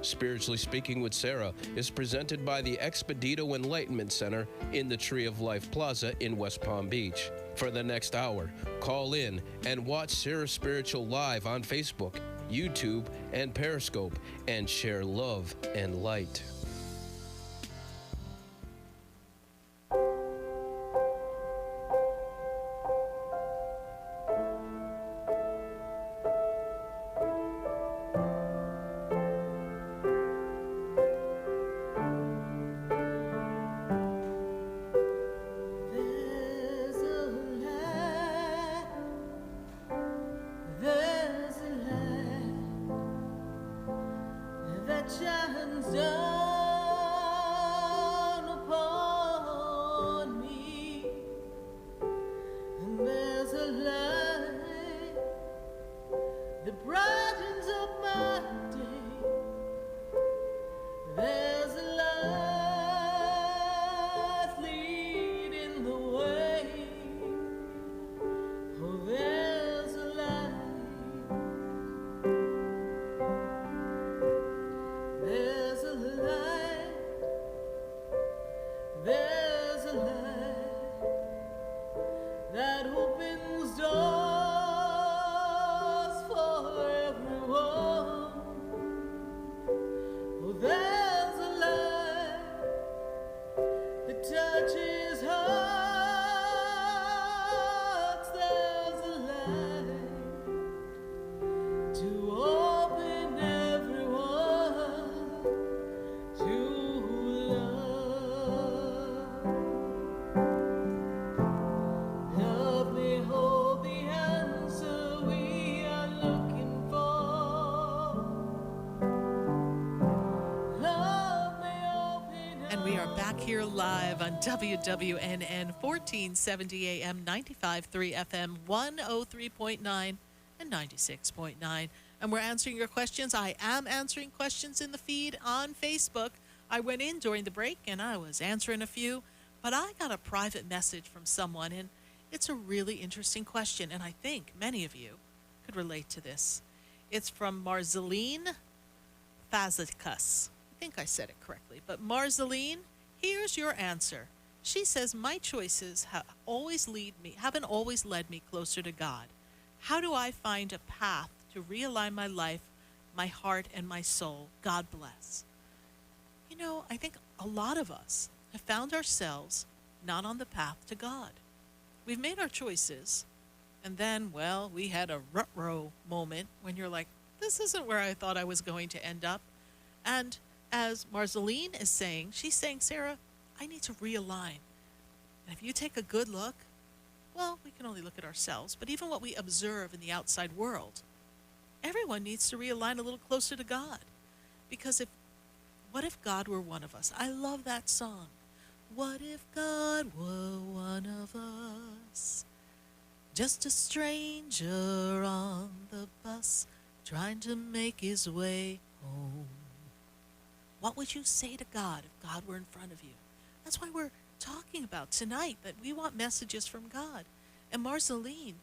Spiritually Speaking with Sarah is presented by the Expedito Enlightenment Center in the Tree of Life Plaza in West Palm Beach. For the next hour, call in and watch SarahSpiritual live on Facebook, YouTube, and Periscope, and share love and light. There's a light that shines down upon me, and there's a light that brightens up my day. There's a light leading the way. Oh, there's a light. There's a light, there's a light that opens doors for back here live on WWNN 1470 AM, 95.3 FM, 103.9 and 96.9. And we're answering your questions. I am answering questions in the feed on Facebook. I went in during the break and I was answering a few, but I got a private message from someone, and it's a really interesting question, and I think many of you could relate to this. It's from Marceline Fazekas. I think I said it correctly, but Marceline, here's your answer. She says, my choices haven't always led me closer to God. How do I find a path to realign my life, my heart, and my soul? God bless. You know, I think a lot of us have found ourselves not on the path to God. We've made our choices, and then, well, we had a rut-row moment when you're like, this isn't where I thought I was going to end up. And as Marceline is saying, she's saying, Sarah, I need to realign. And if you take a good look, well, we can only look at ourselves, but even what we observe in the outside world, everyone needs to realign a little closer to God. Because what if God were one of us? I love that song. What if God were one of us? Just a stranger on the bus trying to make his way home. What would you say to God if God were in front of you? That's why we're talking about tonight, that we want messages from God. And Marceline,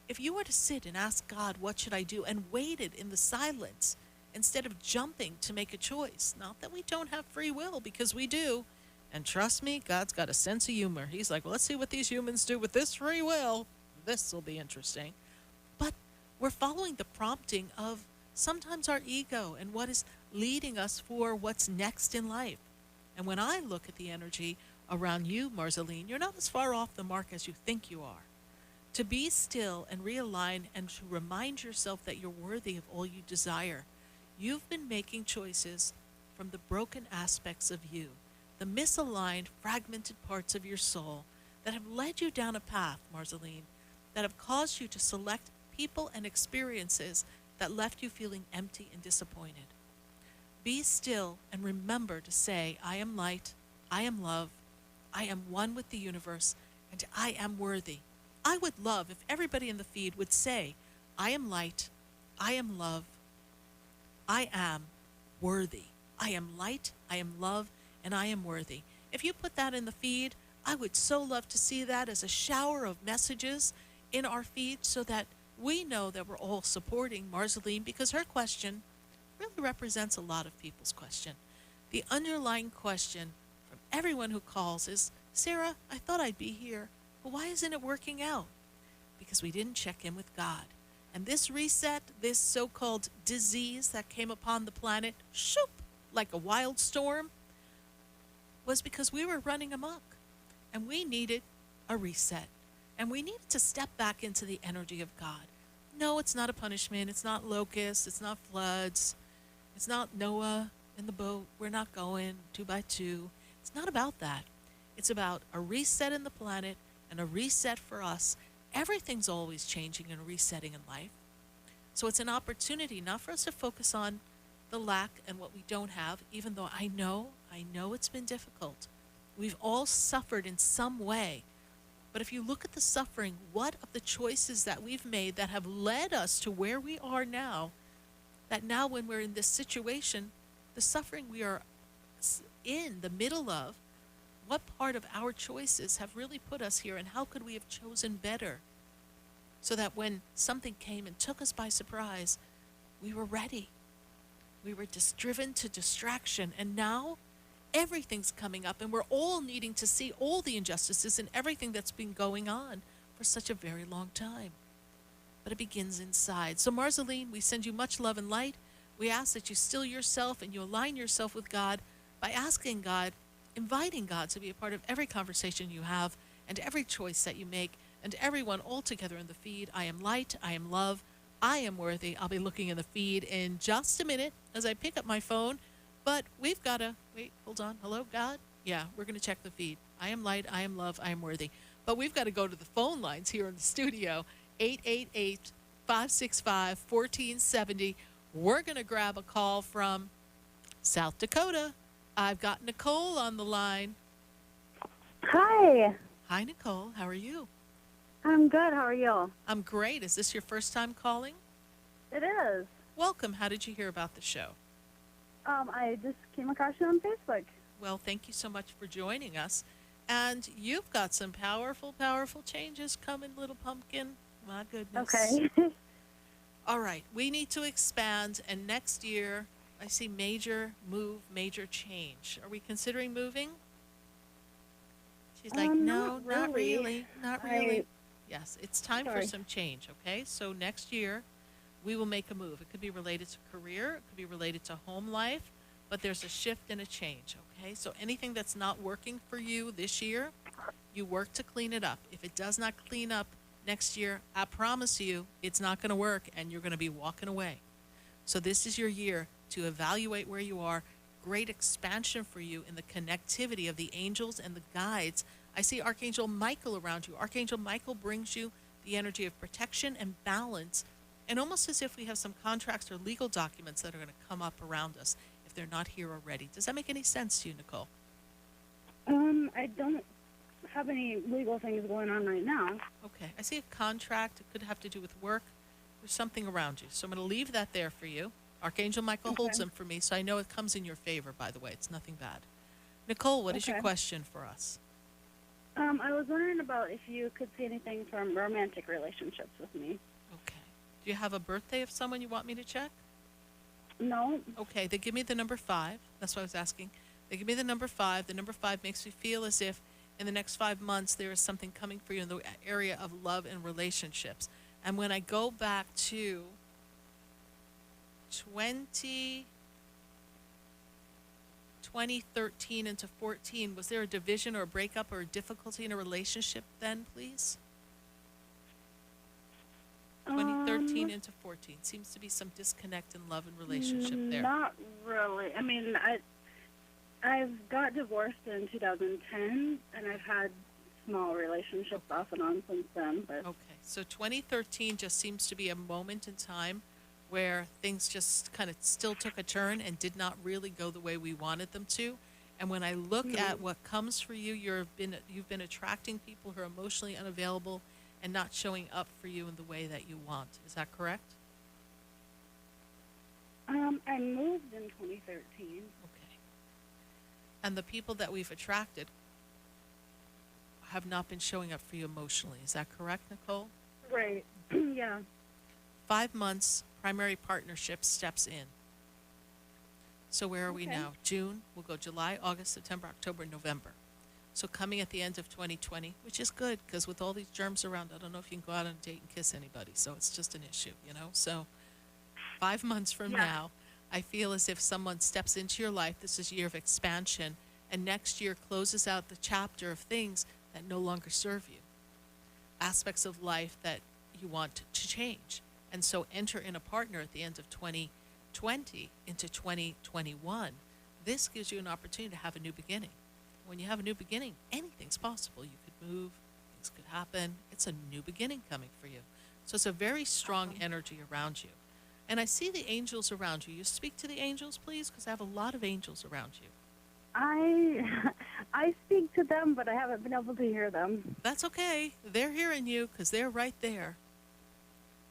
if you were to sit and ask God, what should I do, and waited in the silence instead of jumping to make a choice, not that we don't have free will, because we do, and trust me, God's got a sense of humor. He's like, well, let's see what these humans do with this free will. This will be interesting. But we're following the prompting of sometimes our ego and what is leading us for what's next in life. And when I look at the energy around you, Marceline, you're not as far off the mark as you think you are. To be still and realign and to remind yourself that you're worthy of all you desire. You've been making choices from the broken aspects of you, the misaligned, fragmented parts of your soul that have led you down a path, Marceline, that have caused you to select people and experiences that left you feeling empty and disappointed. Be still and remember to say, I am light, I am love, I am one with the universe, and I am worthy. I would love if everybody in the feed would say, I am light, I am love, I am worthy. I am light, I am love, and I am worthy. If you put that in the feed, I would so love to see that as a shower of messages in our feed so that we know that we're all supporting Marceline, because her question really represents a lot of people's question. The underlying question from everyone who calls is, Sarah, I thought I'd be here, but why isn't it working out? Because we didn't check in with God. And this reset, this so-called disease that came upon the planet, shoop, like a wild storm, was because we were running amok. And we needed a reset. And we needed to step back into the energy of God. No, it's not a punishment. It's not locusts. It's not floods. It's not Noah in the boat. We're not going 2 by 2. It's not about that. It's about a reset in the planet and a reset for us. Everything's always changing and resetting in life. So it's an opportunity not for us to focus on the lack and what we don't have, even though I know it's been difficult. We've all suffered in some way. But if you look at the suffering, what of the choices that we've made that have led us to where we are now, that now when we're in this situation, the suffering we are in the middle of, what part of our choices have really put us here, and how could we have chosen better so that when something came and took us by surprise, we were ready. We were driven to distraction, and now everything's coming up, and we're all needing to see all the injustices and everything that's been going on for such a very long time. But it begins inside. So Marceline, we send you much love and light. We ask that you still yourself and you align yourself with God by asking God, inviting God to be a part of every conversation you have and every choice that you make, and everyone all together in the feed. I am light, I am love, I am worthy. I'll be looking in the feed in just a minute as I pick up my phone. But we've got to, wait, hold on. Hello, God? Yeah, we're going to check the feed. I am light, I am love, I am worthy. But we've got to go to the phone lines here in the studio, 888-565-1470. We're going to grab a call from South Dakota. I've got Nicole on the line. Hi. Hi, Nicole. How are you? I'm good. How are you? I'm great. Is this your first time calling? It is. Welcome. How did you hear about the show? I just came across you on Facebook. Well, thank you so much for joining us. And you've got some powerful, powerful changes coming, little pumpkin. My goodness. Okay. All right. We need to expand. And next year, I see major move, major change. Are we considering moving? She's like, no, not really. Not really. Yes, it's time for some change, okay? So next year, we will make a move. It could be related to career. It could be related to home life. But there's a shift and a change, okay? So anything that's not working for you this year, you work to clean it up. If it does not clean up next year, I promise you it's not going to work and you're going to be walking away. So this is your year to evaluate where you are. Great expansion for you in the connectivity of the angels and the guides. I see Archangel Michael around you. Archangel Michael brings you the energy of protection and balance, and almost as if we have some contracts or legal documents that are going to come up around us if they're not here already. Does that make any sense to you, Nicole? I don't have any legal things going on right now. Okay. I see a contract. It could have to do with work. There's something around you. So I'm going to leave that there for you. Archangel Michael holds them for me, so I know it comes in your favor, by the way. It's nothing bad. Nicole, what is your question for us? I was wondering about if you could see anything from romantic relationships with me. Okay. Do you have a birthday of someone you want me to check? No. Okay, they give me the number 5. That's what I was asking. They give me the number 5. The number 5 makes me feel as if in the next 5 months there is something coming for you in the area of love and relationships. And when I go back to 2013 into 14, was there a division or a breakup or a difficulty in a relationship then, please? 2013 into 14. Seems to be some disconnect in love and relationship there. Not really. I mean, I've got divorced in 2010, and I've had small relationships off and on since then. But okay, so 2013 just seems to be a moment in time where things just kind of still took a turn and did not really go the way we wanted them to. And when I look at what comes for you, you've been attracting people who are emotionally unavailable and not showing up for you in the way that you want. Is that correct? I moved in 2013. Okay. And the people that we've attracted have not been showing up for you emotionally. Is that correct, Nicole? Right. Yeah. 5 months, primary partnership steps in. So where are we now? June, we'll go July, August, September, October, November. So coming at the end of 2020, which is good because with all these germs around, I don't know if you can go out on a date and kiss anybody. So it's just an issue, you know? So 5 months from now, I feel as if someone steps into your life. This is a year of expansion. And next year closes out the chapter of things that no longer serve you. Aspects of life that you want to change. And so enter in a partner at the end of 2020 into 2021. This gives you an opportunity to have a new beginning. When you have a new beginning, anything's possible. You could move, things could happen. It's a new beginning coming for you. So it's a very strong energy around you. And I see the angels around you. You speak to the angels, please, because I have a lot of angels around you. I speak to them, but I haven't been able to hear them. That's okay. They're hearing you because they're right there.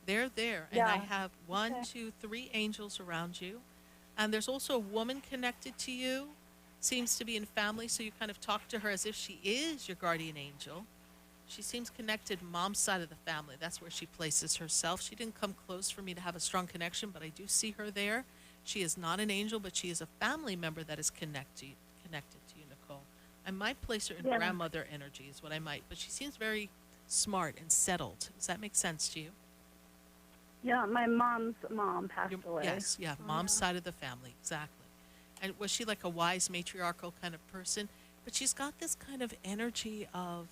They're there. And I have 1, 2, 3 angels around you. And there's also a woman connected to you. Seems to be in family, so you kind of talk to her as if she is your guardian angel. She seems connected mom's side of the family. That's where she places herself. She didn't come close for me to have a strong connection, but I do see her there. She is not an angel, but she is a family member that is connected to you, Nicole. I might place her in grandmother energy is what I might, but she seems very smart and settled. Does that make sense to you? Yeah, my mom's mom passed away. Yes, mom's side of the family, exactly. And was she like a wise matriarchal kind of person? But she's got this kind of energy of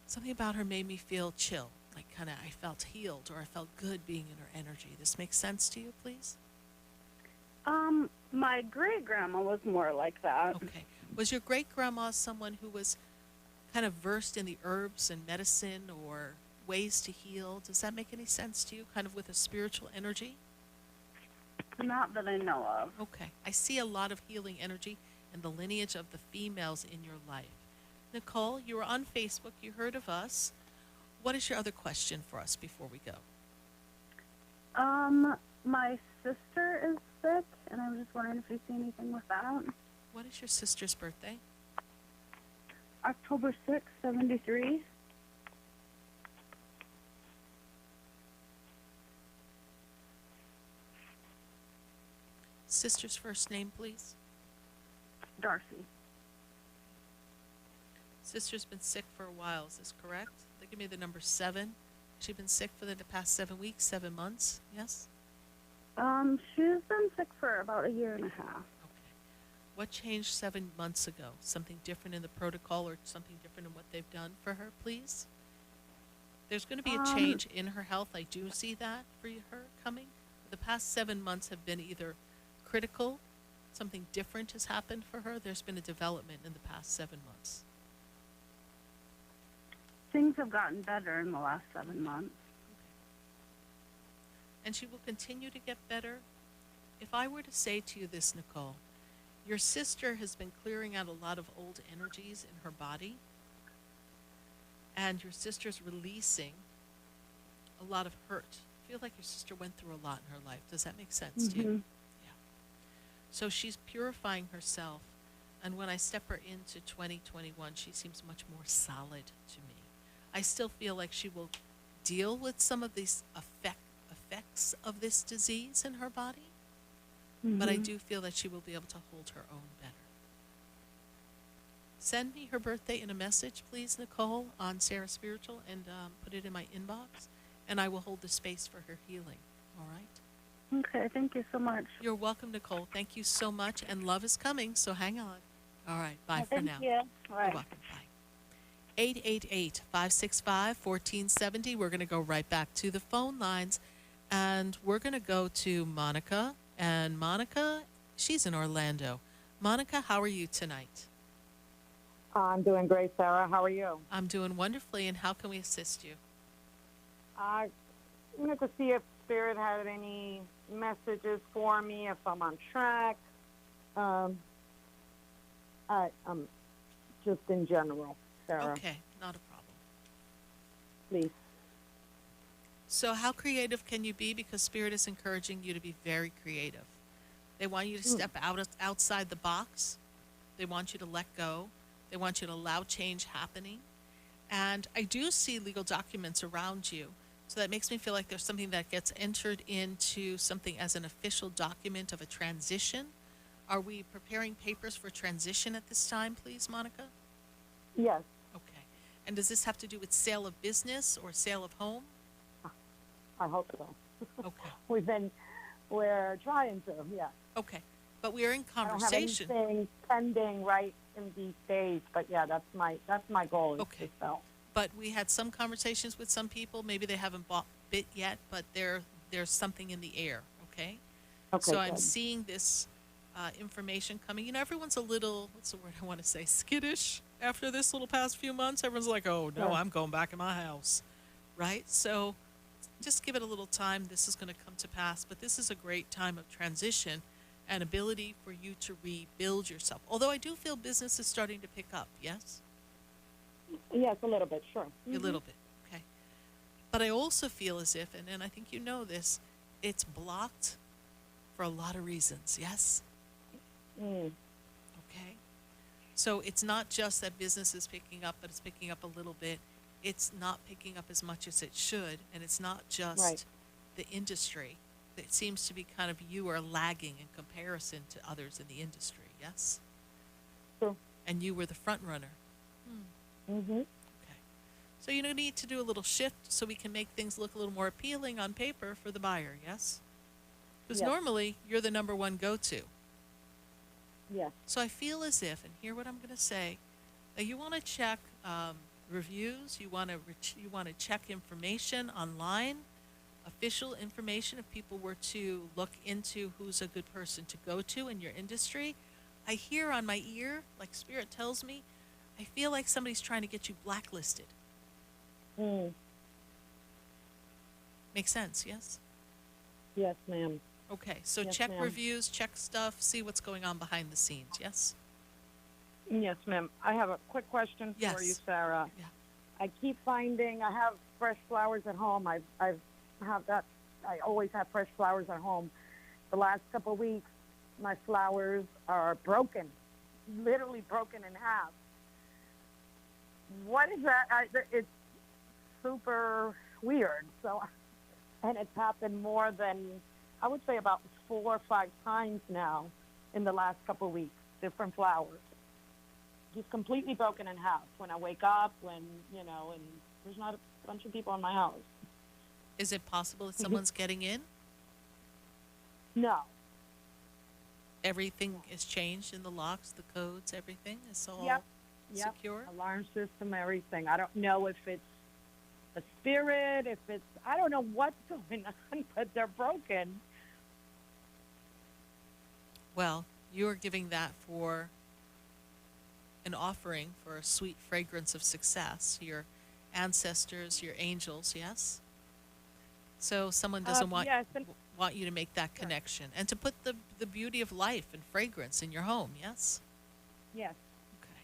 something about her made me feel chill. Like kind of I felt healed or I felt good being in her energy. This makes sense to you, please? My great-grandma was more like that. Okay. Was your great-grandma someone who was kind of versed in the herbs and medicine or ways to heal? Does that make any sense to you, kind of with a spiritual energy? Not that I know of. Okay. I see a lot of healing energy and the lineage of the females in your life. Nicole, you were on Facebook. You heard of us. What is your other question for us before we go? My sister is sick, and I was just wondering if you see anything with that. What is your sister's birthday? October 6th, 73. Sister's first name, please. Darcy. Sister's been sick for a while. Is this correct? They give me the number 7. She's been sick for the past 7 weeks, 7 months. Yes? She's been sick for about a year and a half. Okay. What changed 7 months ago? Something different in the protocol or something different in what they've done for her, please? There's going to be a change in her health. I do see that for her coming. The past 7 months have been either critical, something different has happened for her. There's been a development in the past 7 months. Things have gotten better in the last 7 months. And she will continue to get better. If I were to say to you this, Nicole, your sister has been clearing out a lot of old energies in her body, and your sister's releasing a lot of hurt. I feel like your sister went through a lot in her life. Does that make sense to you? Yeah. So she's purifying herself, and when I step her into 2021, she seems much more solid to me. I still feel like she will deal with some of these effects of this disease in her body, but I do feel that she will be able to hold her own better. Send me her birthday in a message, please, Nicole, on SarahSpiritual, and put it in my inbox, and I will hold the space for her healing. All right? Okay, thank you so much. You're welcome, Nicole. Thank you so much, and love is coming, so hang on. All right, bye for now. Thank you. All right. You're welcome. Bye. 888-565-1470. We're going to go right back to the phone lines, and we're going to go to Monica. And Monica, she's in Orlando. Monica, how are you tonight? I'm doing great, Sarah. How are you? I'm doing wonderfully, and how can we assist you? I wanted to see if Spirit had any messages for me, if I'm on track. Just in general, Sarah. Okay, not a problem. Please. So how creative can you be? Because Spirit is encouraging you to be very creative. They want you to step outside the box. They want you to let go. They want you to allow change happening. And I do see legal documents around you. So that makes me feel like there's something that gets entered into something as an official document of a transition. Are we preparing papers for transition at this time, please, Monica? Yes. Okay. And does this have to do with sale of business or sale of home? I hope so. Okay. We're trying to, yeah. Okay. But we are in conversation. I don't have anything pending right in these days, but yeah, that's my goal is to sell. But we had some conversations with some people. Maybe they haven't bought bit yet, but there's something in the air, okay? Okay, so I'm good. seeing this information coming. You know, everyone's a little, what's the word I want to say, skittish after this little past few months. Everyone's like, oh, no, I'm going back in my house, right? So just give it a little time. This is going to come to pass. But this is a great time of transition and ability for you to rebuild yourself. Although I do feel business is starting to pick up, yes? Yes, a little bit, sure. A little bit, okay. But I also feel as if, and I think you know this, it's blocked for a lot of reasons, yes? Okay. So it's not just that business is picking up, but it's picking up a little bit. It's not picking up as much as it should, and it's not just the industry. It seems to be kind of you are lagging in comparison to others in the industry, yes? Sure. And you were the front runner. Okay. So you need to do a little shift so we can make things look a little more appealing on paper for the buyer, yes? Because normally you're the number one go-to. Yes. So I feel as if, and hear what I'm going to say, that you want to check reviews, you want to check information online, official information if people were to look into who's a good person to go to in your industry. I hear on my ear, like Spirit tells me, I feel like somebody's trying to get you blacklisted. Makes sense, yes? Yes, ma'am. Okay, so Yes, check ma'am. reviews, check stuff, see what's going on behind the scenes, yes? Yes, ma'am. I have a quick question for you, Yes. Sarah. Yeah. I keep finding I have fresh flowers at home. I have that. I always have fresh flowers at home. The last couple of weeks, my flowers are broken, literally broken in half. What is that? It's super weird. So, and it's happened more than, I would say, about 4 or 5 times now in the last couple of weeks. Different flowers, just completely broken in half. When I wake up, and there's not a bunch of people in my house. Is it possible that someone's getting in? No. Everything is changed in the locks, the codes, everything is all Yep. secure? Alarm system, everything. I don't know if it's a spirit, I don't know what's going on, but they're broken. Well, you're giving that for an offering for a sweet fragrance of success, your ancestors, your angels, yes? So someone doesn't want you to make that connection and to put the beauty of life and fragrance in your home, yes? Yes. Okay.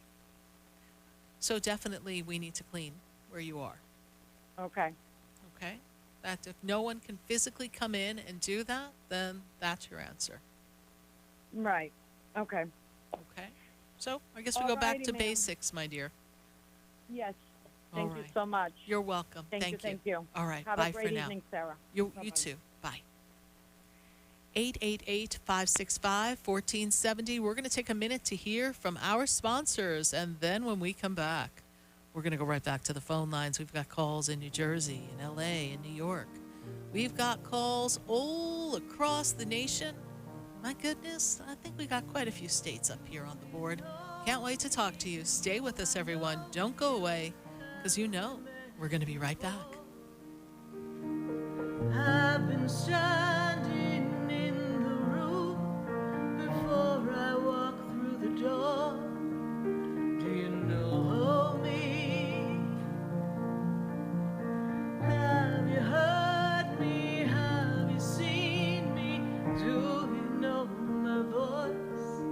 So definitely we need to clean where you are. Okay. Okay? That if no one can physically come in and do that, then that's your answer. Right. Okay. Okay. So I guess we go back to basics, my dear. Yes. Thank All you right. so much. You're welcome. Thank you. All right. Have Bye a great for now. evening, Sarah. You Bye-bye. too. Bye. 888-565-1470. We're going to take a minute to hear from our sponsors, and then when we come back, we're going to go right back to the phone lines. We've got calls in New Jersey, in L.A., in New York. We've got calls all across the nation. My goodness, I think we got quite a few states up here on the board. Can't wait to talk to you. Stay with us, everyone. Don't go away, because we're going to be right back. I've been standing in the room before I walk through the door. Do you know me? Have you heard me? Have you seen me? Do you know my voice?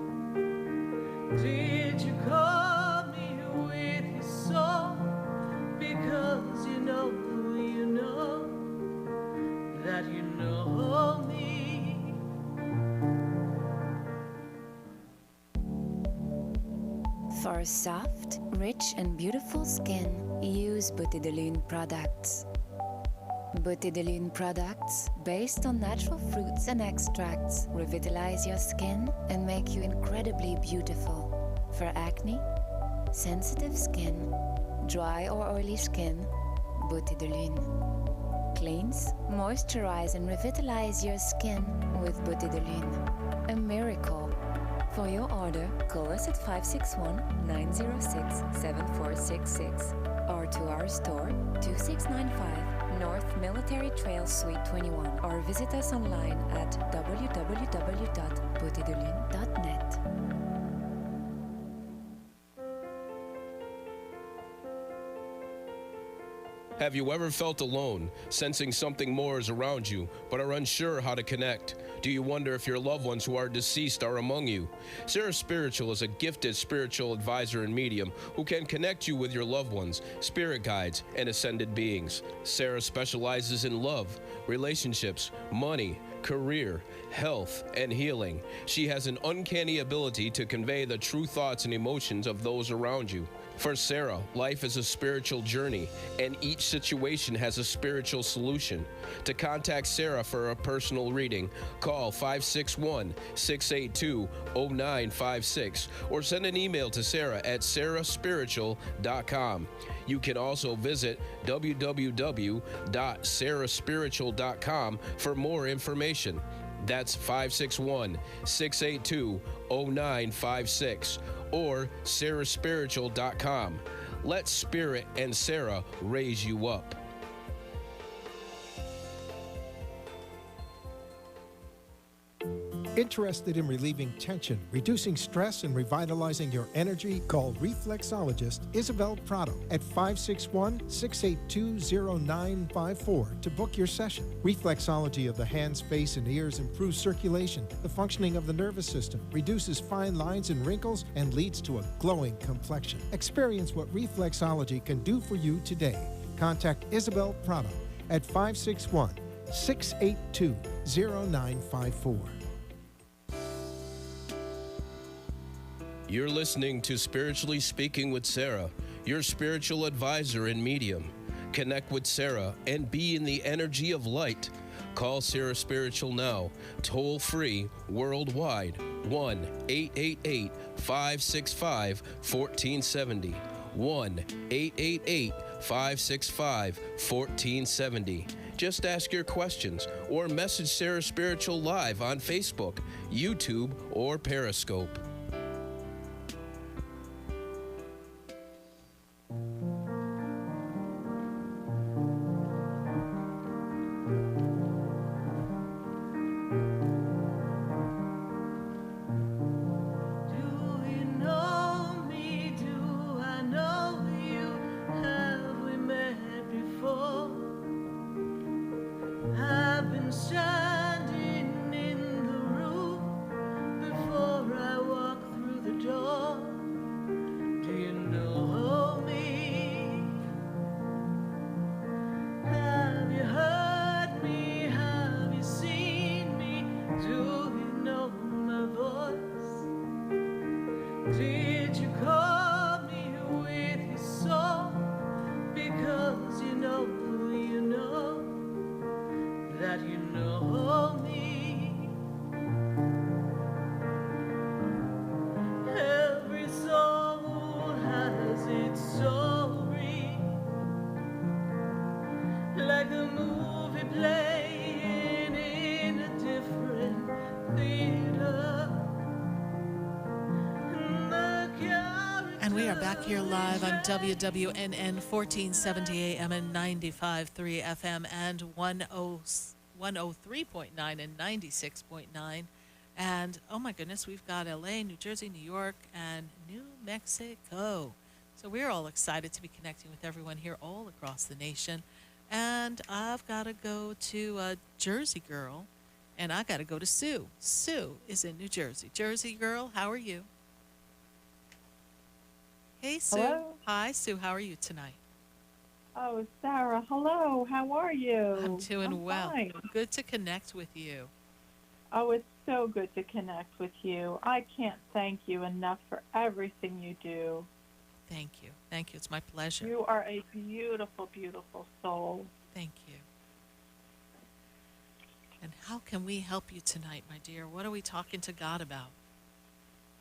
Did you call me with your song? Because you know that you know me. For a soft, rich and beautiful skin, use Beauté de Lune products. Beauté de Lune products, based on natural fruits and extracts, revitalize your skin and make you incredibly beautiful. For acne, sensitive skin, dry or oily skin, Beauté de Lune. Cleanse, moisturize and revitalize your skin with Beauté de Lune. A miracle. For your order, call us at 561-906-7466 or to our store, 2695 North Military Trail Suite 21, or visit us online at www.beautédelune.net. Have you ever felt alone, sensing something more is around you, but are unsure how to connect? Do you wonder if your loved ones who are deceased are among you? SarahSpiritual is a gifted spiritual advisor and medium who can connect you with your loved ones, spirit guides, and ascended beings. Sarah specializes in love, relationships, money, career, health, and healing. She has an uncanny ability to convey the true thoughts and emotions of those around you. For Sarah, life is a spiritual journey, and each situation has a spiritual solution. To contact Sarah for a personal reading, call 561-682-0956 or send an email to Sarah at SarahSpiritual.com. You can also visit www.SarahSpiritual.com for more information. That's 561-682-0956 or SarahSpiritual.com. Let Spirit and Sarah raise you up. Interested in relieving tension, reducing stress, and revitalizing your energy? Call reflexologist Isabel Prado at 561-682-0954 to book your session. Reflexology of the hands, face, and ears improves circulation, the functioning of the nervous system, reduces fine lines and wrinkles, and leads to a glowing complexion. Experience what reflexology can do for you today. Contact Isabel Prado at 561-682-0954. You're listening to Spiritually Speaking with Sarah, your spiritual advisor and medium. Connect with Sarah and be in the energy of light. Call SarahSpiritual now, toll free, worldwide, 1-888-565-1470. 1-888-565-1470. Just ask your questions or message Sarah Spiritual live on Facebook, YouTube, or Periscope. Did you call me with your song? Because you know that you know me. Every soul has its story, like a movie playing in a different theater. And we are back here live on WWNN 1470 AM and 95.3 FM and 103.9 and 96.9. And, oh my goodness, we've got LA, New Jersey, New York, and New Mexico. So we're all excited to be connecting with everyone here all across the nation. And I've got to go to a Jersey girl, and I got to go to Sue. Sue is in New Jersey. Jersey girl, how are you? Hey, Sue. Hello. Hi, Sue. How are you tonight? Oh, Sarah. Hello. How are you? I'm doing well. Fine. Good to connect with you. Oh, it's so good to connect with you. I can't thank you enough for everything you do. Thank you. Thank you. It's my pleasure. You are a beautiful, beautiful soul. Thank you. And how can we help you tonight, my dear? What are we talking to God about?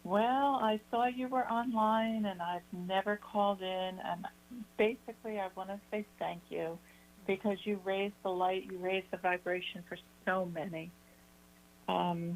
Well, I saw you were online, and I've never called in, and basically I want to say thank you because you raised the light, you raised the vibration for so many. I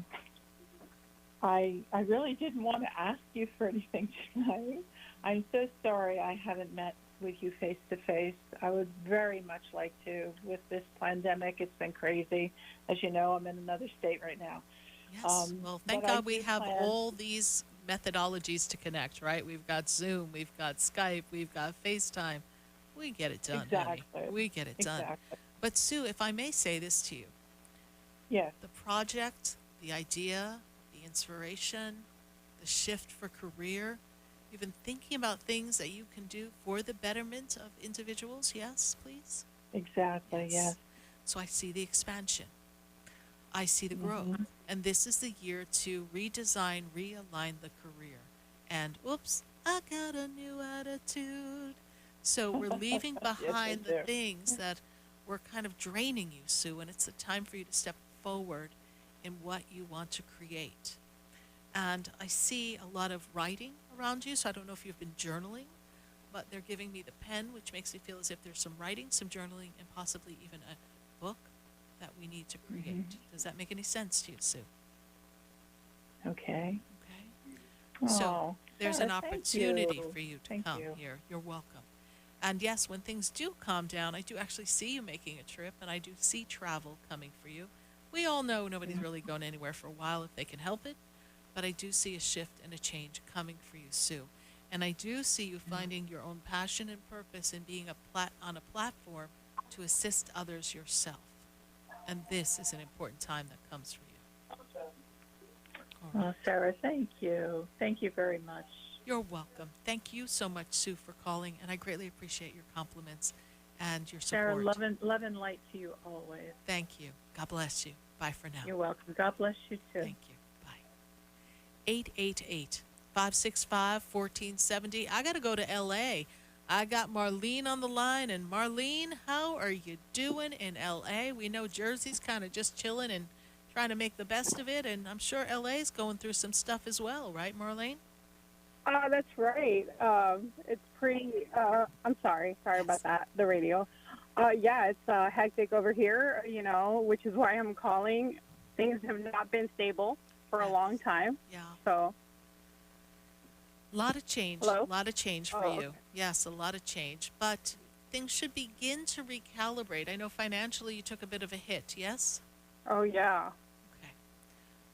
really didn't want to ask you for anything tonight. I'm so sorry I haven't met with you face to face. I would very much like to. With this pandemic, it's been crazy. As you know, I'm in another state right now. Yes. Well, thank God we have all these methodologies to connect, right? We've got Zoom, we've got Skype, we've got FaceTime. We get it done, Exactly. honey. We get it done. Exactly. But Sue, if I may say this to you. Yes. The project, the idea, the inspiration, the shift for career, you've been thinking about things that you can do for the betterment of individuals, yes, please? Exactly, yes. So I see the expansion. I see the growth. And this is the year to redesign, realign the career. And, oops, I got a new attitude. So we're leaving behind the things that were kind of draining you, Sue, and it's the time for you to step forward in what you want to create. And I see a lot of writing around you, so I don't know if you've been journaling, but they're giving me the pen, which makes me feel as if there's some writing, some journaling, and possibly even a book that we need to create. Does that make any sense to you, Sue? Okay. So there's an Sarah, thank opportunity you. for you to Thank come you. here. You're welcome. And yes, when things do calm down, I do actually see you making a trip, and I do see travel coming for you. We all know nobody's really going anywhere for a while if they can help it, but I do see a shift and a change coming for you, Sue. And I do see you finding your own passion and purpose in being on a platform to assist others yourself. And this is an important time that comes for you. All right. Oh, Sarah, thank you. Thank you very much. You're welcome. Thank you so much, Sue, for calling, and I greatly appreciate your compliments and your support. Sarah, love and light to you always. Thank you. God bless you. Bye for now. You're welcome. God bless you, too. Thank you. Bye. 888-565-1470. I got to go to L.A. I got Marlene on the line, and Marlene, how are you doing in L.A.? We know Jersey's kind of just chilling and trying to make the best of it, and I'm sure L.A.'s going through some stuff as well, right, Marlene? That's right. It's pretty, I'm sorry about that, the radio. Yeah, it's hectic over here, which is why I'm calling. Things have not been stable for a long time. Yeah. So. A lot of change. Hello? A lot of change for you. Okay. Yes, a lot of change. But things should begin to recalibrate. I know financially you took a bit of a hit, yes? Oh, yeah. Okay.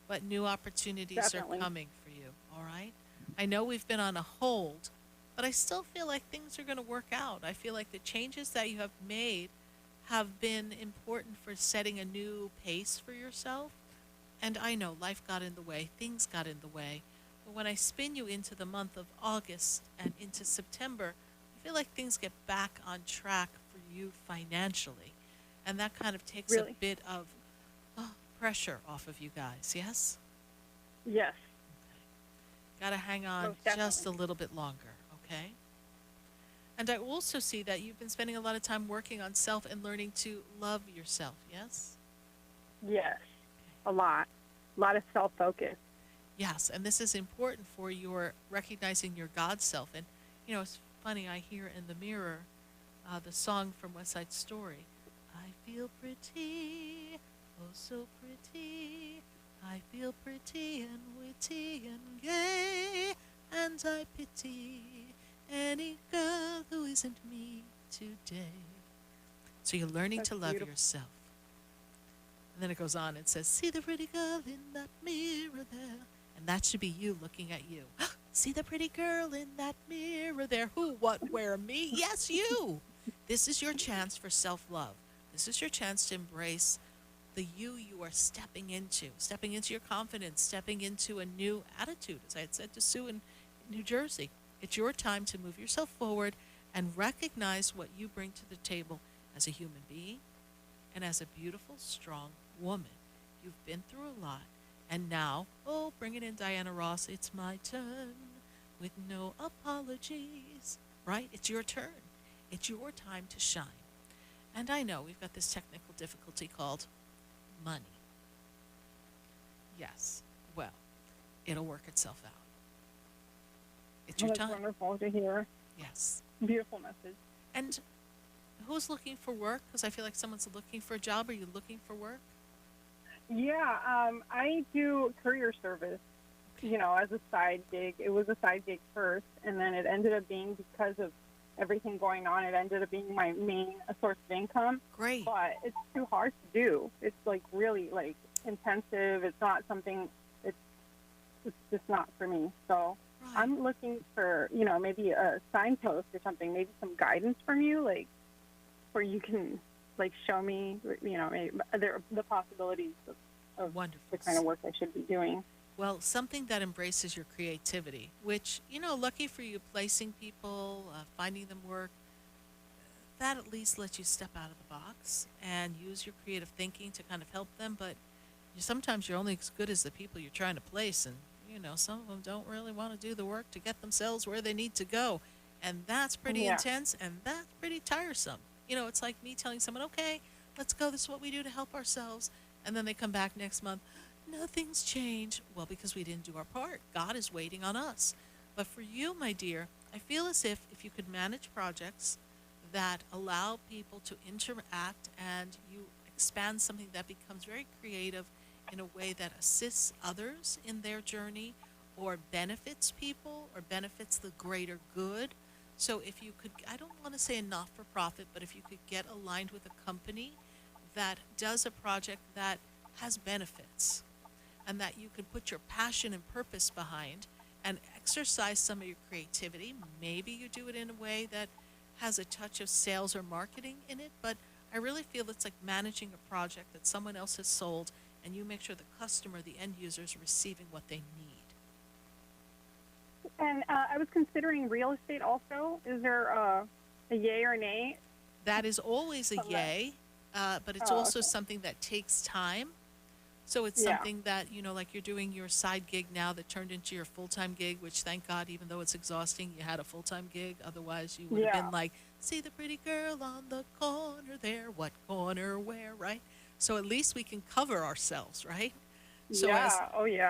But new opportunities Definitely. are coming for you, all right? I know we've been on a hold, but I still feel like things are going to work out. I feel like the changes that you have made have been important for setting a new pace for yourself. And I know life got in the way, things got in the way. But when I spin you into the month of August and into September, I feel like things get back on track for you financially. And that kind of takes a bit of pressure off of you guys, yes? Yes. Got to hang on just a little bit longer, okay? And I also see that you've been spending a lot of time working on self and learning to love yourself, yes? Yes, a lot. A lot of self-focus. Yes, and this is important for your recognizing your God self. And, it's funny, I hear in the mirror the song from West Side Story. I feel pretty, oh so pretty. I feel pretty and witty and gay, and I pity any girl who isn't me today. So you're learning to love yourself. And then it goes on and says, see the pretty girl in that mirror there. And that should be you looking at you. See the pretty girl in that mirror there. Who, what, where, me? Yes, you. This is your chance for self-love. This is your chance to embrace the you are stepping into your confidence, stepping into a new attitude, as I had said to Sue in New Jersey. It's your time to move yourself forward and recognize what you bring to the table as a human being and as a beautiful, strong woman. You've been through a lot, and now, bring it in, Diana Ross, it's my turn with no apologies, right? It's your turn. It's your time to shine. And I know we've got this technical difficulty called money. Yes. Well, it'll work itself out. It's your time. That's wonderful to hear. Yes. Beautiful message. And who's looking for work? Because I feel like someone's looking for a job. Are you looking for work? Yeah, I do courier service, as a side gig. It was a side gig first, and then it ended up being, because of everything going on, it ended up being my main source of income. Great. But it's too hard to do. It's really intensive. It's not something, it's just not for me. So I'm looking for, maybe a signpost or something, maybe some guidance from you, where you can show me, the possibilities of the kind of work I should be doing. Well, something that embraces your creativity, which, lucky for you, placing people, finding them work, that at least lets you step out of the box and use your creative thinking to kind of help them. But sometimes you're only as good as the people you're trying to place. And, some of them don't really want to do the work to get themselves where they need to go. And that's pretty intense, and that's pretty tiresome. It's like me telling someone, okay, let's go. This is what we do to help ourselves. And then they come back next month. Nothing's changed. Well, because we didn't do our part. God is waiting on us. But for you, my dear, I feel as if you could manage projects that allow people to interact and you expand something that becomes very creative in a way that assists others in their journey or benefits people or benefits the greater good. So if you could, I don't want to say a not-for-profit, but if you could get aligned with a company that does a project that has benefits, and that you can put your passion and purpose behind and exercise some of your creativity. Maybe you do it in a way that has a touch of sales or marketing in it, but I really feel it's like managing a project that someone else has sold, and you make sure the customer, the end user, is receiving what they need. And I was considering real estate also. Is there a yay or nay? That is always a yay, but it's also something that takes time. So it's something that, like you're doing your side gig now that turned into your full-time gig, which thank God, even though it's exhausting, you had a full-time gig. Otherwise, you would have been like, see the pretty girl on the corner there, what corner where, right? So at least we can cover ourselves, right? So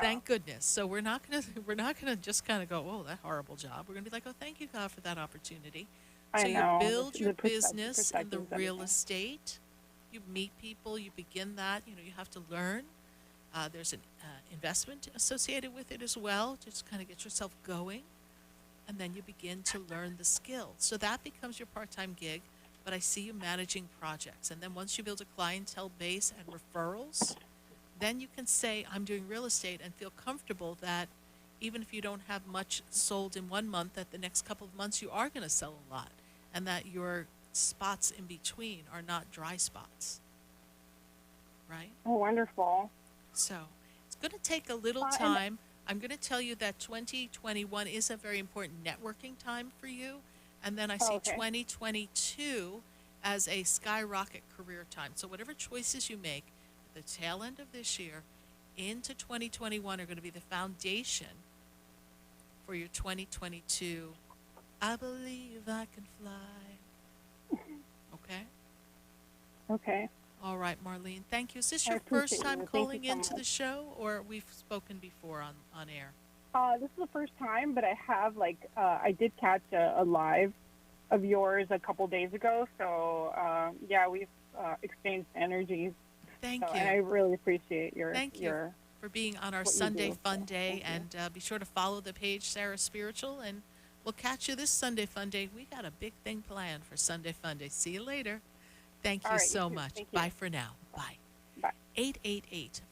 thank goodness. So we're not gonna just kind of go, oh, that horrible job. We're gonna be like, oh, thank you, God, for that opportunity. So you build your business in the real estate. You meet people. You begin that. You have to learn. There's an investment associated with it as well. Just kind of get yourself going. And then you begin to learn the skills. So that becomes your part-time gig. But I see you managing projects. And then once you build a clientele base and referrals, then you can say, I'm doing real estate, and feel comfortable that even if you don't have much sold in 1 month, that the next couple of months you are going to sell a lot, and that your spots in between are not dry spots. Right? Oh, wonderful. So it's going to take a little time. I'm going to tell you that 2021 is a very important networking time for you. And then I see 2022 as a skyrocket career time. So whatever choices you make at the tail end of this year into 2021 are going to be the foundation for your 2022, I believe I can fly. Okay? Okay. All right, Marlene. Thank you. Is this your first time calling into the show, or we've spoken before on air? This is the first time, but I have, I did catch a live of yours a couple days ago. So, we've exchanged energies. Thank you. And I really appreciate your... Thank you for being on our Sunday Fun Day. And be sure to follow the page, SarahSpiritual, and we'll catch you this Sunday Fun Day. We got a big thing planned for Sunday Fun Day. See you later. Thank you so much. Bye for now. Bye.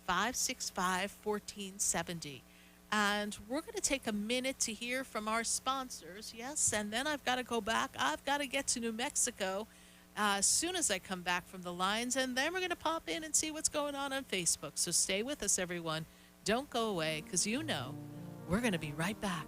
888-565-1470. And we're going to take a minute to hear from our sponsors. Yes, and then I've got to go back. I've got to get to New Mexico as soon as I come back from the lines. And then we're going to pop in and see what's going on Facebook. So stay with us, everyone. Don't go away, because we're going to be right back.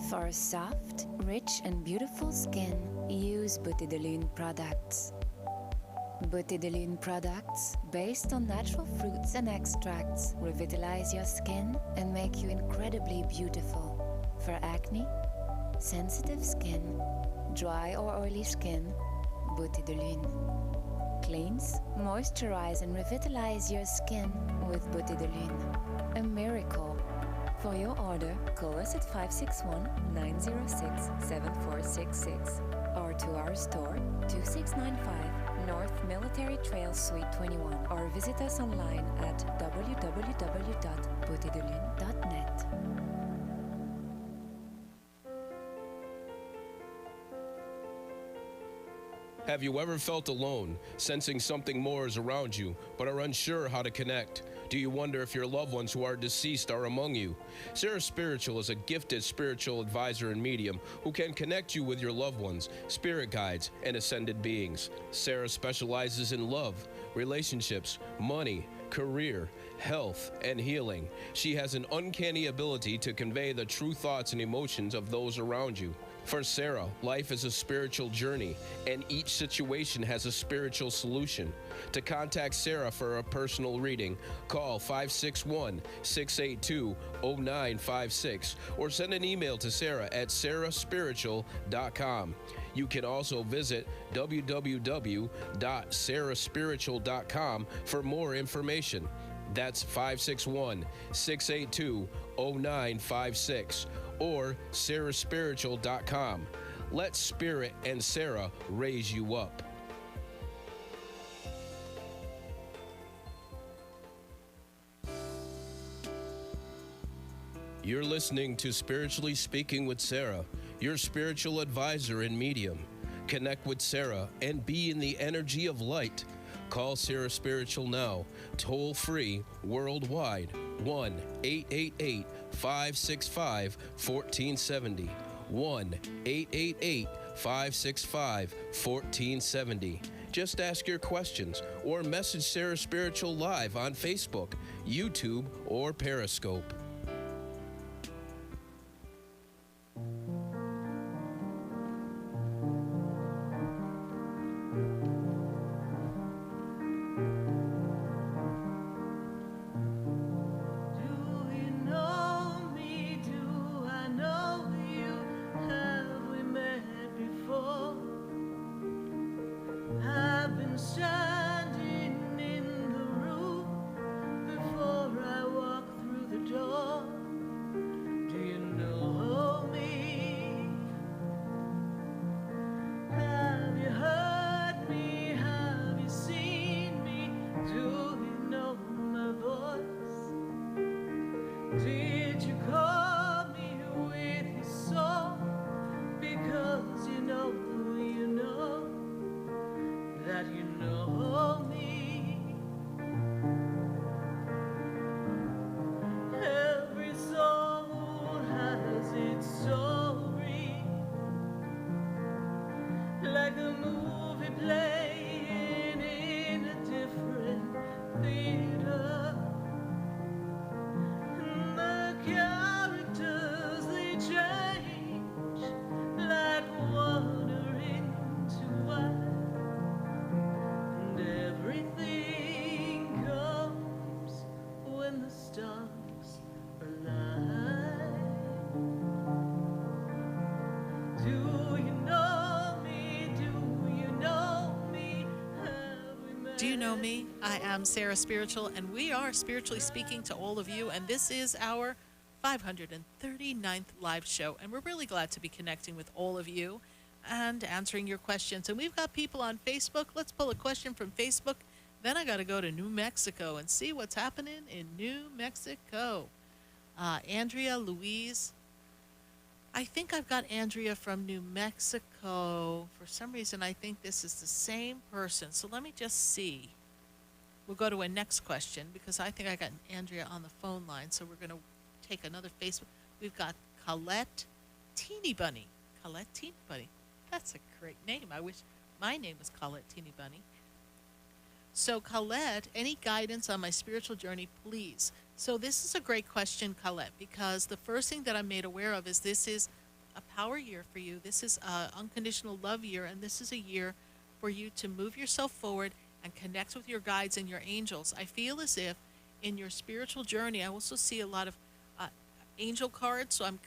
For soft, rich, and beautiful skin, use Beauté de Lune products. Beauté de Lune products, based on natural fruits and extracts, revitalize your skin and make you incredibly beautiful. For acne, sensitive skin, dry or oily skin, Beauté de Lune. Cleanse, moisturize, and revitalize your skin with Beauté de Lune. A miracle. For your order, call us at 561-906-7466 or to our store, 2695 North Military Trail Suite 21, or visit us online at www.beautédelune.net. Have you ever felt alone, sensing something more is around you, but are unsure how to connect? Do you wonder if your loved ones who are deceased are among you? SarahSpiritual is a gifted spiritual advisor and medium who can connect you with your loved ones, spirit guides, and ascended beings. Sarah specializes in love, relationships, money, career, health, and healing. She has an uncanny ability to convey the true thoughts and emotions of those around you. For Sarah, life is a spiritual journey, and each situation has a spiritual solution. To contact Sarah for a personal reading, call 561-682-0956 or send an email to Sarah at SarahSpiritual.com. You can also visit www.SarahSpiritual.com for more information. That's 561-682-0956 or SarahSpiritual.com. Let Spirit and Sarah raise you up. You're listening to Spiritually Speaking with Sarah, your spiritual advisor and medium. Connect with Sarah and be in the energy of light. Call SarahSpiritual now, toll free, worldwide, 1-888-565-1470. 1-888-565-1470. Just ask your questions or message Sarah Spiritual live on Facebook, YouTube, or Periscope. Do you know me? I am Sarah Spiritual, and we are spiritually speaking to all of you, and this is our 539th live show, and we're really glad to be connecting with all of you and answering your questions. And we've got people on Facebook. Let's pull a question from Facebook. Then I got to go to New Mexico and see what's happening in New Mexico. Andrea, Louise. I think I've got Andrea from New Mexico. For some reason, I think this is the same person. So let me just see. We'll go to a next question because I think I got Andrea on the phone line. So we're going to take another Facebook. We've got Colette Teeny Bunny. Colette Teeny Bunny. That's a great name. I wish my name was Colette Teeny Bunny. So Colette, any guidance on my spiritual journey, please? So this is a great question, Colette, because the first thing that I'm made aware of is this is a power year for you. This is an unconditional love year, and this is a year for you to move yourself forward and connect with your guides and your angels. I feel as if in your spiritual journey, I also see a lot of angel cards. So I'm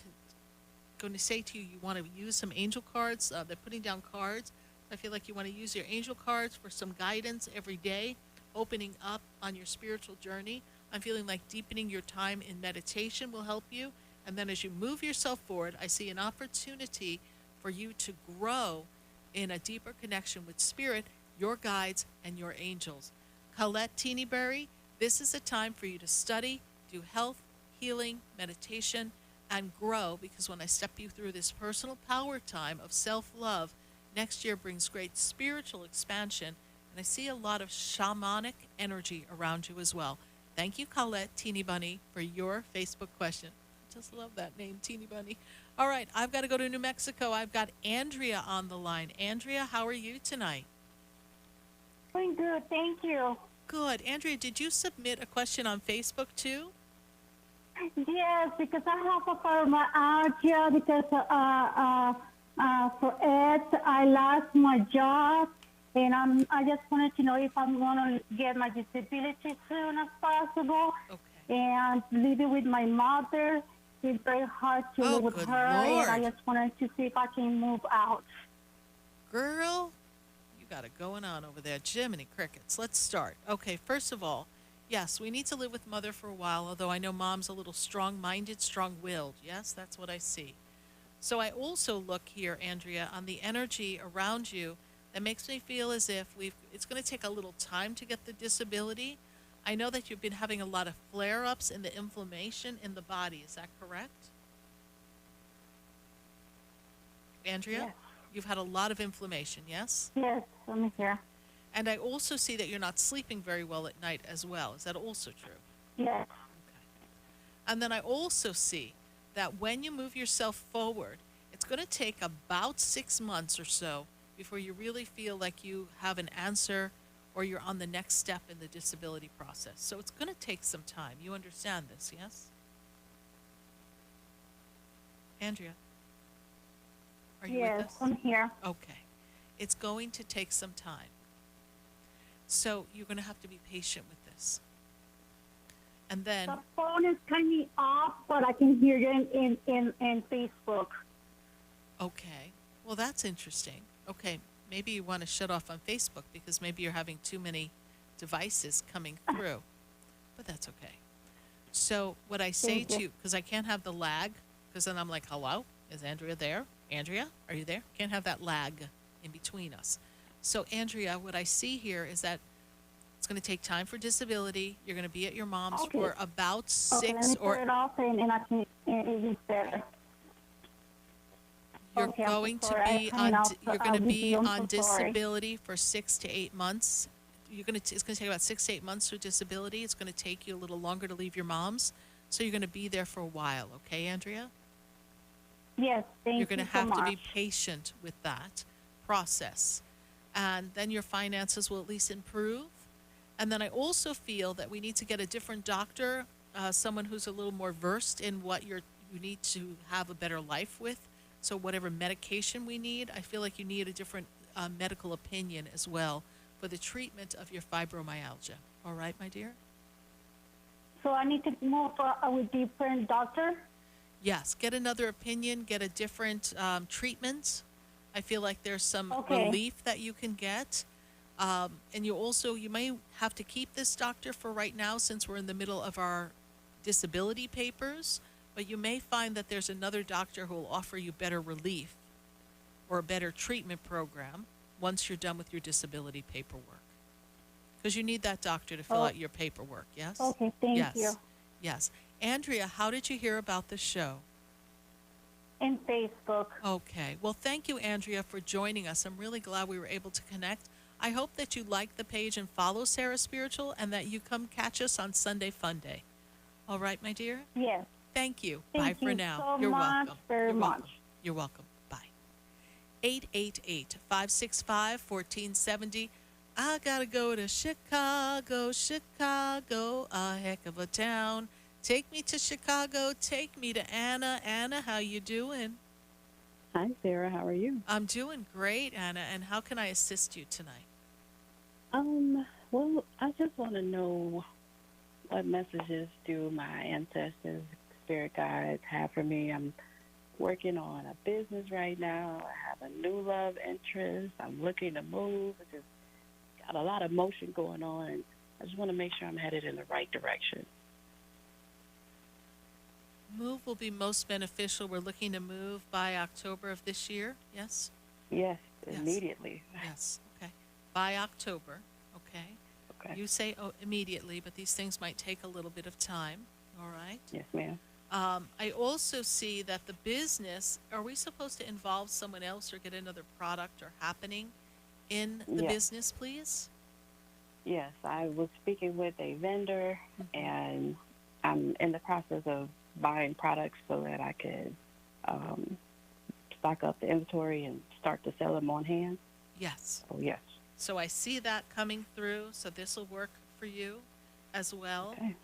going to say to you, you want to use some angel cards. They're putting down cards. I feel like you want to use your angel cards for some guidance every day, opening up on your spiritual journey. I'm feeling like deepening your time in meditation will help you. And then as you move yourself forward, I see an opportunity for you to grow in a deeper connection with spirit, your guides, and your angels. Colette Teenyberry, this is a time for you to study, do health, healing, meditation, and grow, because when I step you through this personal power time of self-love, next year brings great spiritual expansion, and I see a lot of shamanic energy around you as well. Thank you, Colette Teeny Bunny, for your Facebook question. I just love that name, Teeny Bunny. All right, I've got to go to New Mexico. I've got Andrea on the line. Andrea, how are you tonight? Doing good, thank you. Good. Andrea, did you submit a question on Facebook too? Yes, because I have a fibromyalgia because for it, I lost my job. And I just wanted to know if I'm going to get my disability soon as possible. Okay. And living with my mother, it's very hard to live with her. Lord. And I just wanted to see if I can move out. Girl, you got it going on over there. Jiminy Crickets. Let's start. Okay, first of all, yes, we need to live with mother for a while, although I know mom's a little strong-minded, strong-willed. Yes, that's what I see. So I also look here, Andrea, on the energy around you. That makes me feel as if it's going to take a little time to get the disability. I know that you've been having a lot of flare-ups in the inflammation in the body. Is that correct? Andrea? Yes. You've had a lot of inflammation, yes? Yes, I'm here. And I also see that you're not sleeping very well at night as well. Is that also true? Yes. And then I also see that when you move yourself forward, it's going to take about 6 months or so before you really feel like you have an answer or you're on the next step in the disability process. So it's going to take some time. You understand this, yes? Andrea? Are you with us? Yes, I'm here. Okay. It's going to take some time. So you're going to have to be patient with this. And then The phone is kind of off, but I can hear you in Facebook. okay. Well, that's interesting. Okay, maybe you want to shut off on Facebook because maybe you're having too many devices coming through. But that's okay. So what I say Thank to you. you, because I can't have the lag, because then I'm like, hello, is Andrea there? Andrea, are you there? Can't have that lag in between us. So Andrea, what I see here is that it's going to take time for disability. You're going to be at your mom's Okay. for about Okay, let 6 me or turn it off and I can, it is better. you're Okay, I'm going so to sorry. be I hung on up, you're so going to I'll be be I'm on so sorry. disability for 6 to 8 months. It's going to take about 6 to 8 months for disability. It's going to take you a little longer to leave your mom's. So you're going to be there for a while, okay, Andrea? Yes, thank You're going you to so have to much. be patient with that process. And then your finances will at least improve. And then I also feel that we need to get a different doctor, someone who's a little more versed in what you need to have a better life with. So whatever medication we need, I feel like you need a different medical opinion as well for the treatment of your fibromyalgia. All right, my dear? So I need to move with different doctor? Yes, get another opinion, get a different treatment. I feel like there's some Okay. relief that you can get. And you may have to keep this doctor for right now since we're in the middle of our disability papers, but you may find that there's another doctor who will offer you better relief or a better treatment program once you're done with your disability paperwork. Because you need that doctor to fill Oh. out your paperwork, yes? Okay, thank yes. you. Yes. Andrea, how did you hear about the show? In Facebook. Okay. Well, thank you, Andrea, for joining us. I'm really glad we were able to connect. I hope that you like the page and follow Sarah Spiritual and that you come catch us on Sunday Fun Day. All right, my dear? Yes. Thank you. Thank Bye for you now. so You're much, welcome. very You're much. welcome. You're welcome. Bye. 888-565-1470. I gotta go to Chicago, Chicago, a heck of a town. Take me to Chicago. Take me to Anna. Anna, how you doing? Hi, Sarah. How are you? I'm doing great, Anna. And how can I assist you tonight? Well, I just want to know what messages do my ancestors, spirit guides have for me. I'm working on a business right now. I have a new love interest. I'm looking to move. I just got a lot of motion going on. I just want to make sure I'm headed in the right direction. Move will be most beneficial. We're looking to move by October of this year, yes? Yes, Yes. immediately. Yes, okay. By October, okay? Okay. You say immediately, but these things might take a little bit of time, all right? Yes, ma'am. I also see that the business, are we supposed to involve someone else or get another product or happening in the Yes. business, please? Yes, I was speaking with a vendor, and I'm in the process of buying products so that I could stock up the inventory and start to sell them on hand. Yes. Oh, yes. So I see that coming through, so this will work for you as well. Okay.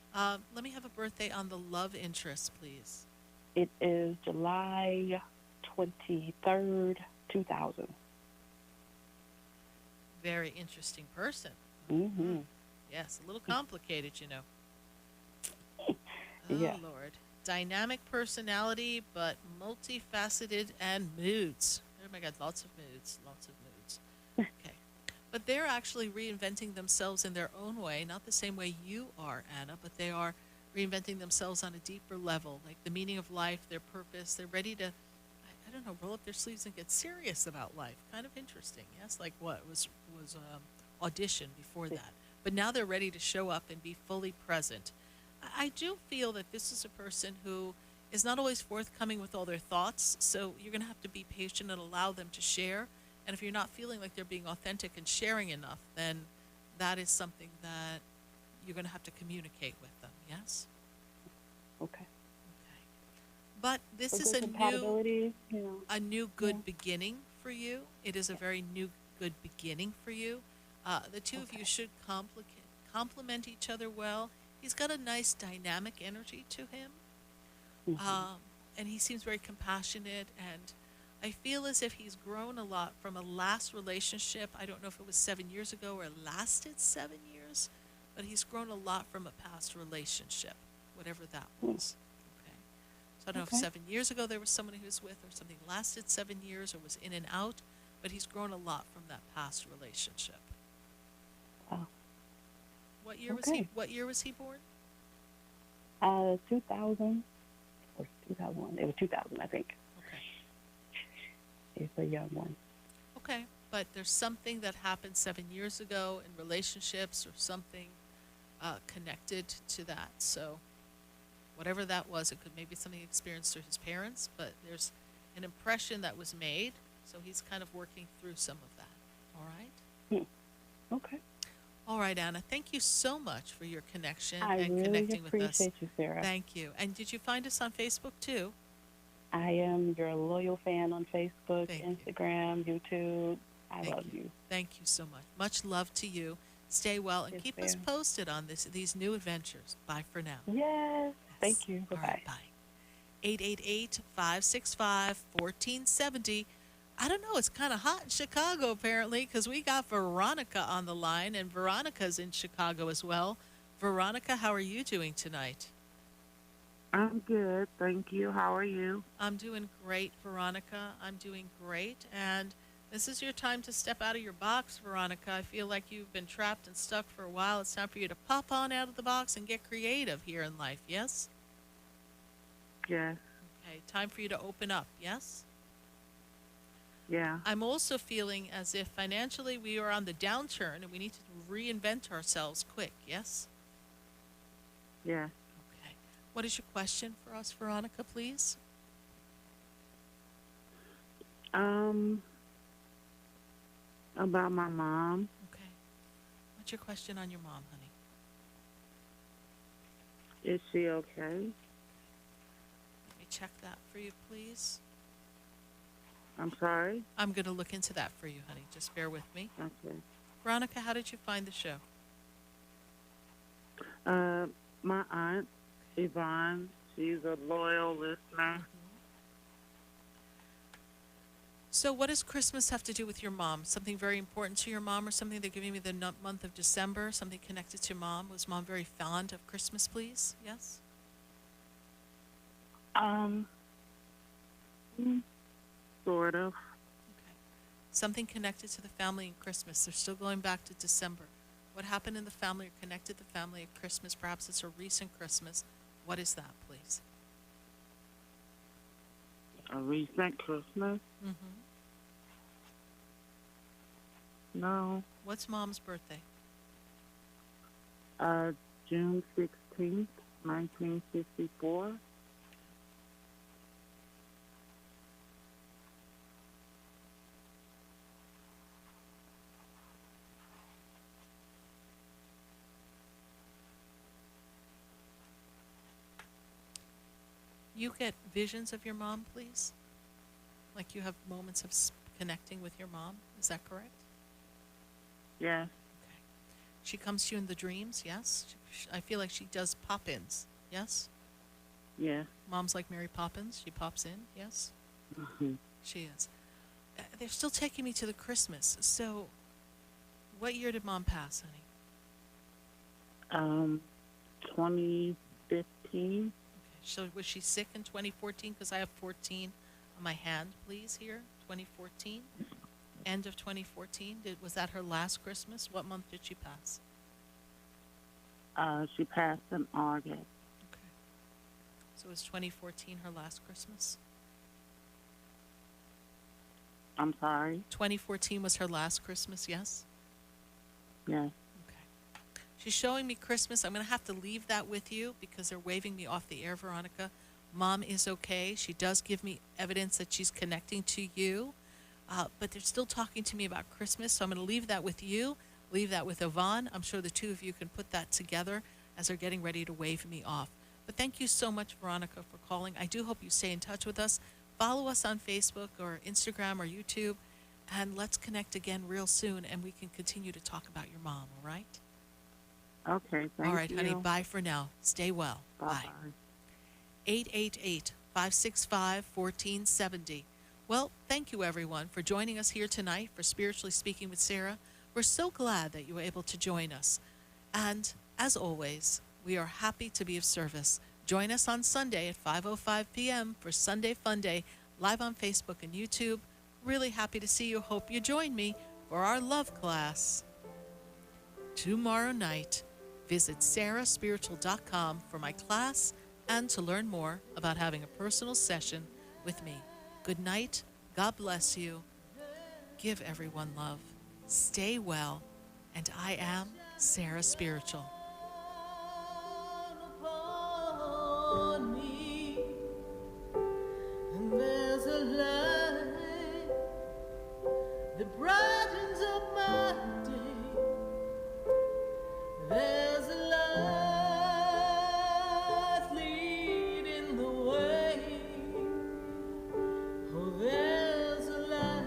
Let me have a birthday on the love interest, please. It is July 23rd, 2000. Very interesting person. Mm-hmm. Yes, a little complicated, you know. Yeah. Oh, Lord. Dynamic personality, but multifaceted and moods. Oh, my God, lots of moods, lots of moods. Okay. But they're actually reinventing themselves in their own way, not the same way you are, Anna, but they are reinventing themselves on a deeper level, like the meaning of life, their purpose. They're ready to, I don't know, roll up their sleeves and get serious about life. Kind of interesting, yes? Like what was audition before that. but now they're ready to show up and be fully present. I do feel that this is a person who is not always forthcoming with all their thoughts, so you're going to have to be patient and allow them to share. And if you're not feeling like they're being authentic and sharing enough, then that is something that you're going to have to communicate with them, yes? Okay. But this So is good compatibility, you know. a new good beginning for you. It is a very new good beginning for you. The two of you should complement each other well. He's got a nice dynamic energy to him. And he seems very compassionate, and I feel as if he's grown a lot from a last relationship. I don't know if it was 7 years ago or lasted 7 years, but he's grown a lot from a past relationship, whatever that was. Okay. So I don't know if 7 years ago there was someone he was with, or something lasted 7 years or was in and out, but he's grown a lot from that past relationship. Oh. What year was he? What year was he born? 2000 or 2001. It was 2000, I think. Okay. He's a young one. Okay, but there's something that happened 7 years ago in relationships, or something connected to that. So whatever that was, it could maybe something he experienced through his parents, but there's an impression that was made, so he's kind of working through some of that. All right? Okay. All right, Anna, thank you so much for your connection I and really connecting with us. appreciate you, Sarah. Thank you. And did you find us on Facebook too? I am your loyal fan on Facebook, Instagram, YouTube. I love you. Thank you so much. Much love to you. Stay well and keep us posted on these new adventures. Bye for now. Yes. Thank you. Bye-bye. All right, bye. 888-565-1470. I don't know. It's kind of hot in Chicago, apparently, because we got Veronica on the line, and Veronica's in Chicago as well. Veronica, how are you doing tonight? I'm good, thank you. How are you? I'm doing great, Veronica. I'm doing great. And this is your time to step out of your box, Veronica. I feel like you've been trapped and stuck for a while. It's time for you to pop on out of the box and get creative here in life, yes? Yes. Okay, time for you to open up, yes? Yeah. I'm also feeling as if financially we are on the downturn and we need to reinvent ourselves quick, yes? Yes. Okay. What is your question for us, Veronica, please? About my mom. Okay. What's your question on your mom, honey? Is she okay? Let me check that for you, please. I'm sorry? I'm going to look into that for you, honey. Just bear with me. Okay. Veronica, how did you find the show? My aunt, Yvonne, she's a loyal listener. So what does Christmas have to do with your mom? Something very important to your mom, or something they're giving me the month of December, something connected to mom? Was mom very fond of Christmas, please? Yes? Sort of. Okay. Something connected to the family and Christmas. They're still going back to December. What happened in the family or connected the family at Christmas? Perhaps it's a recent Christmas. What is that, please? A recent Christmas? Mm-hmm. No. What's mom's birthday? June 16th, 1954. You get visions of your mom, please? Like you have moments of connecting with your mom? Is that correct? Yes. Okay. She comes to you in the dreams, yes? I feel like she does pop-ins, yes? Yes. Mom's like Mary Poppins. She pops in, yes? Mm-hmm. She is. They're still taking me to the Christmas. So what year did mom pass, honey? 2015. So was she sick in 2014? Because I have 14 on my hand, please, here. 2014? End of 2014? Was that her last Christmas? What month did she pass? She passed in August. Okay. So was 2014 her last Christmas? I'm sorry? 2014 was her last Christmas, yes? Yes. Okay. She's showing me Christmas. I'm going to have to leave that with you because they're waving me off the air, Veronica. Mom is okay. She does give me evidence that she's connecting to you, but they're still talking to me about Christmas, so I'm going to leave that with you, leave that with Yvonne. I'm sure the two of you can put that together as they're getting ready to wave me off. But thank you so much, Veronica, for calling. I do hope you stay in touch with us. Follow us on Facebook or Instagram or YouTube, and let's connect again real soon, and we can continue to talk about your mom, all right? Okay, thank you. All right, honey, bye for now. Stay well. Bye. 888-565-1470. Well, thank you, everyone, for joining us here tonight for Spiritually Speaking with Sarah. We're so glad that you were able to join us. And as always, we are happy to be of service. Join us on Sunday at 5:05 p.m. for Sunday Fun Day, live on Facebook and YouTube. Really happy to see you. Hope you join me for our love class tomorrow night. Visit SarahSpiritual.com for my class and to learn more about having a personal session with me. Good night. God bless you. Give everyone love. Stay well. And I am Sarah Spiritual. And there's a light that brightens up my day. There's a light leading the way. Oh, there's a light.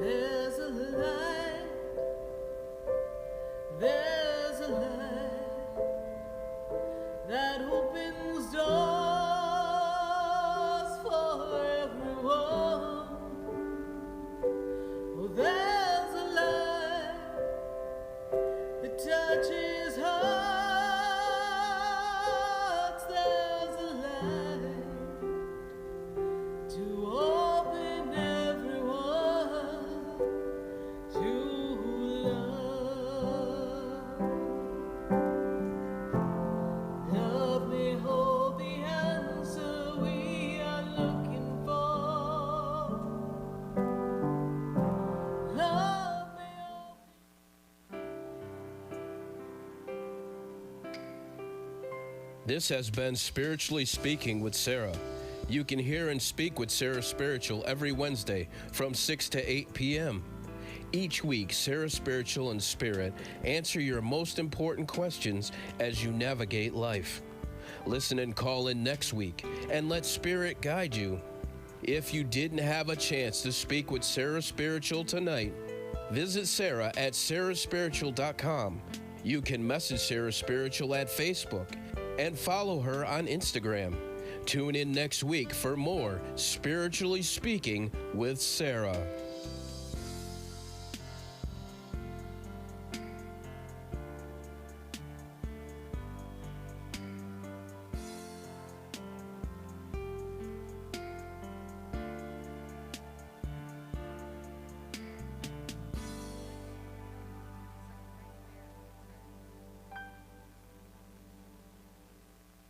There's a light. There's a light that opens doors for everyone. Oh, there's a light that touches hearts. There's a light to open everyone to love. Love may hold the answer we are looking for. Love may This has been Spiritually Speaking with Sarah. You can hear and speak with Sarah Spiritual every Wednesday from 6 to 8 p.m. Each week, Sarah Spiritual and Spirit answer your most important questions as you navigate life. Listen and call in next week and let Spirit guide you. If you didn't have a chance to speak with Sarah Spiritual tonight, visit Sarah at SarahSpiritual.com. You can message Sarah Spiritual at Facebook and follow her on Instagram. Tune in next week for more Spiritually Speaking with Sarah.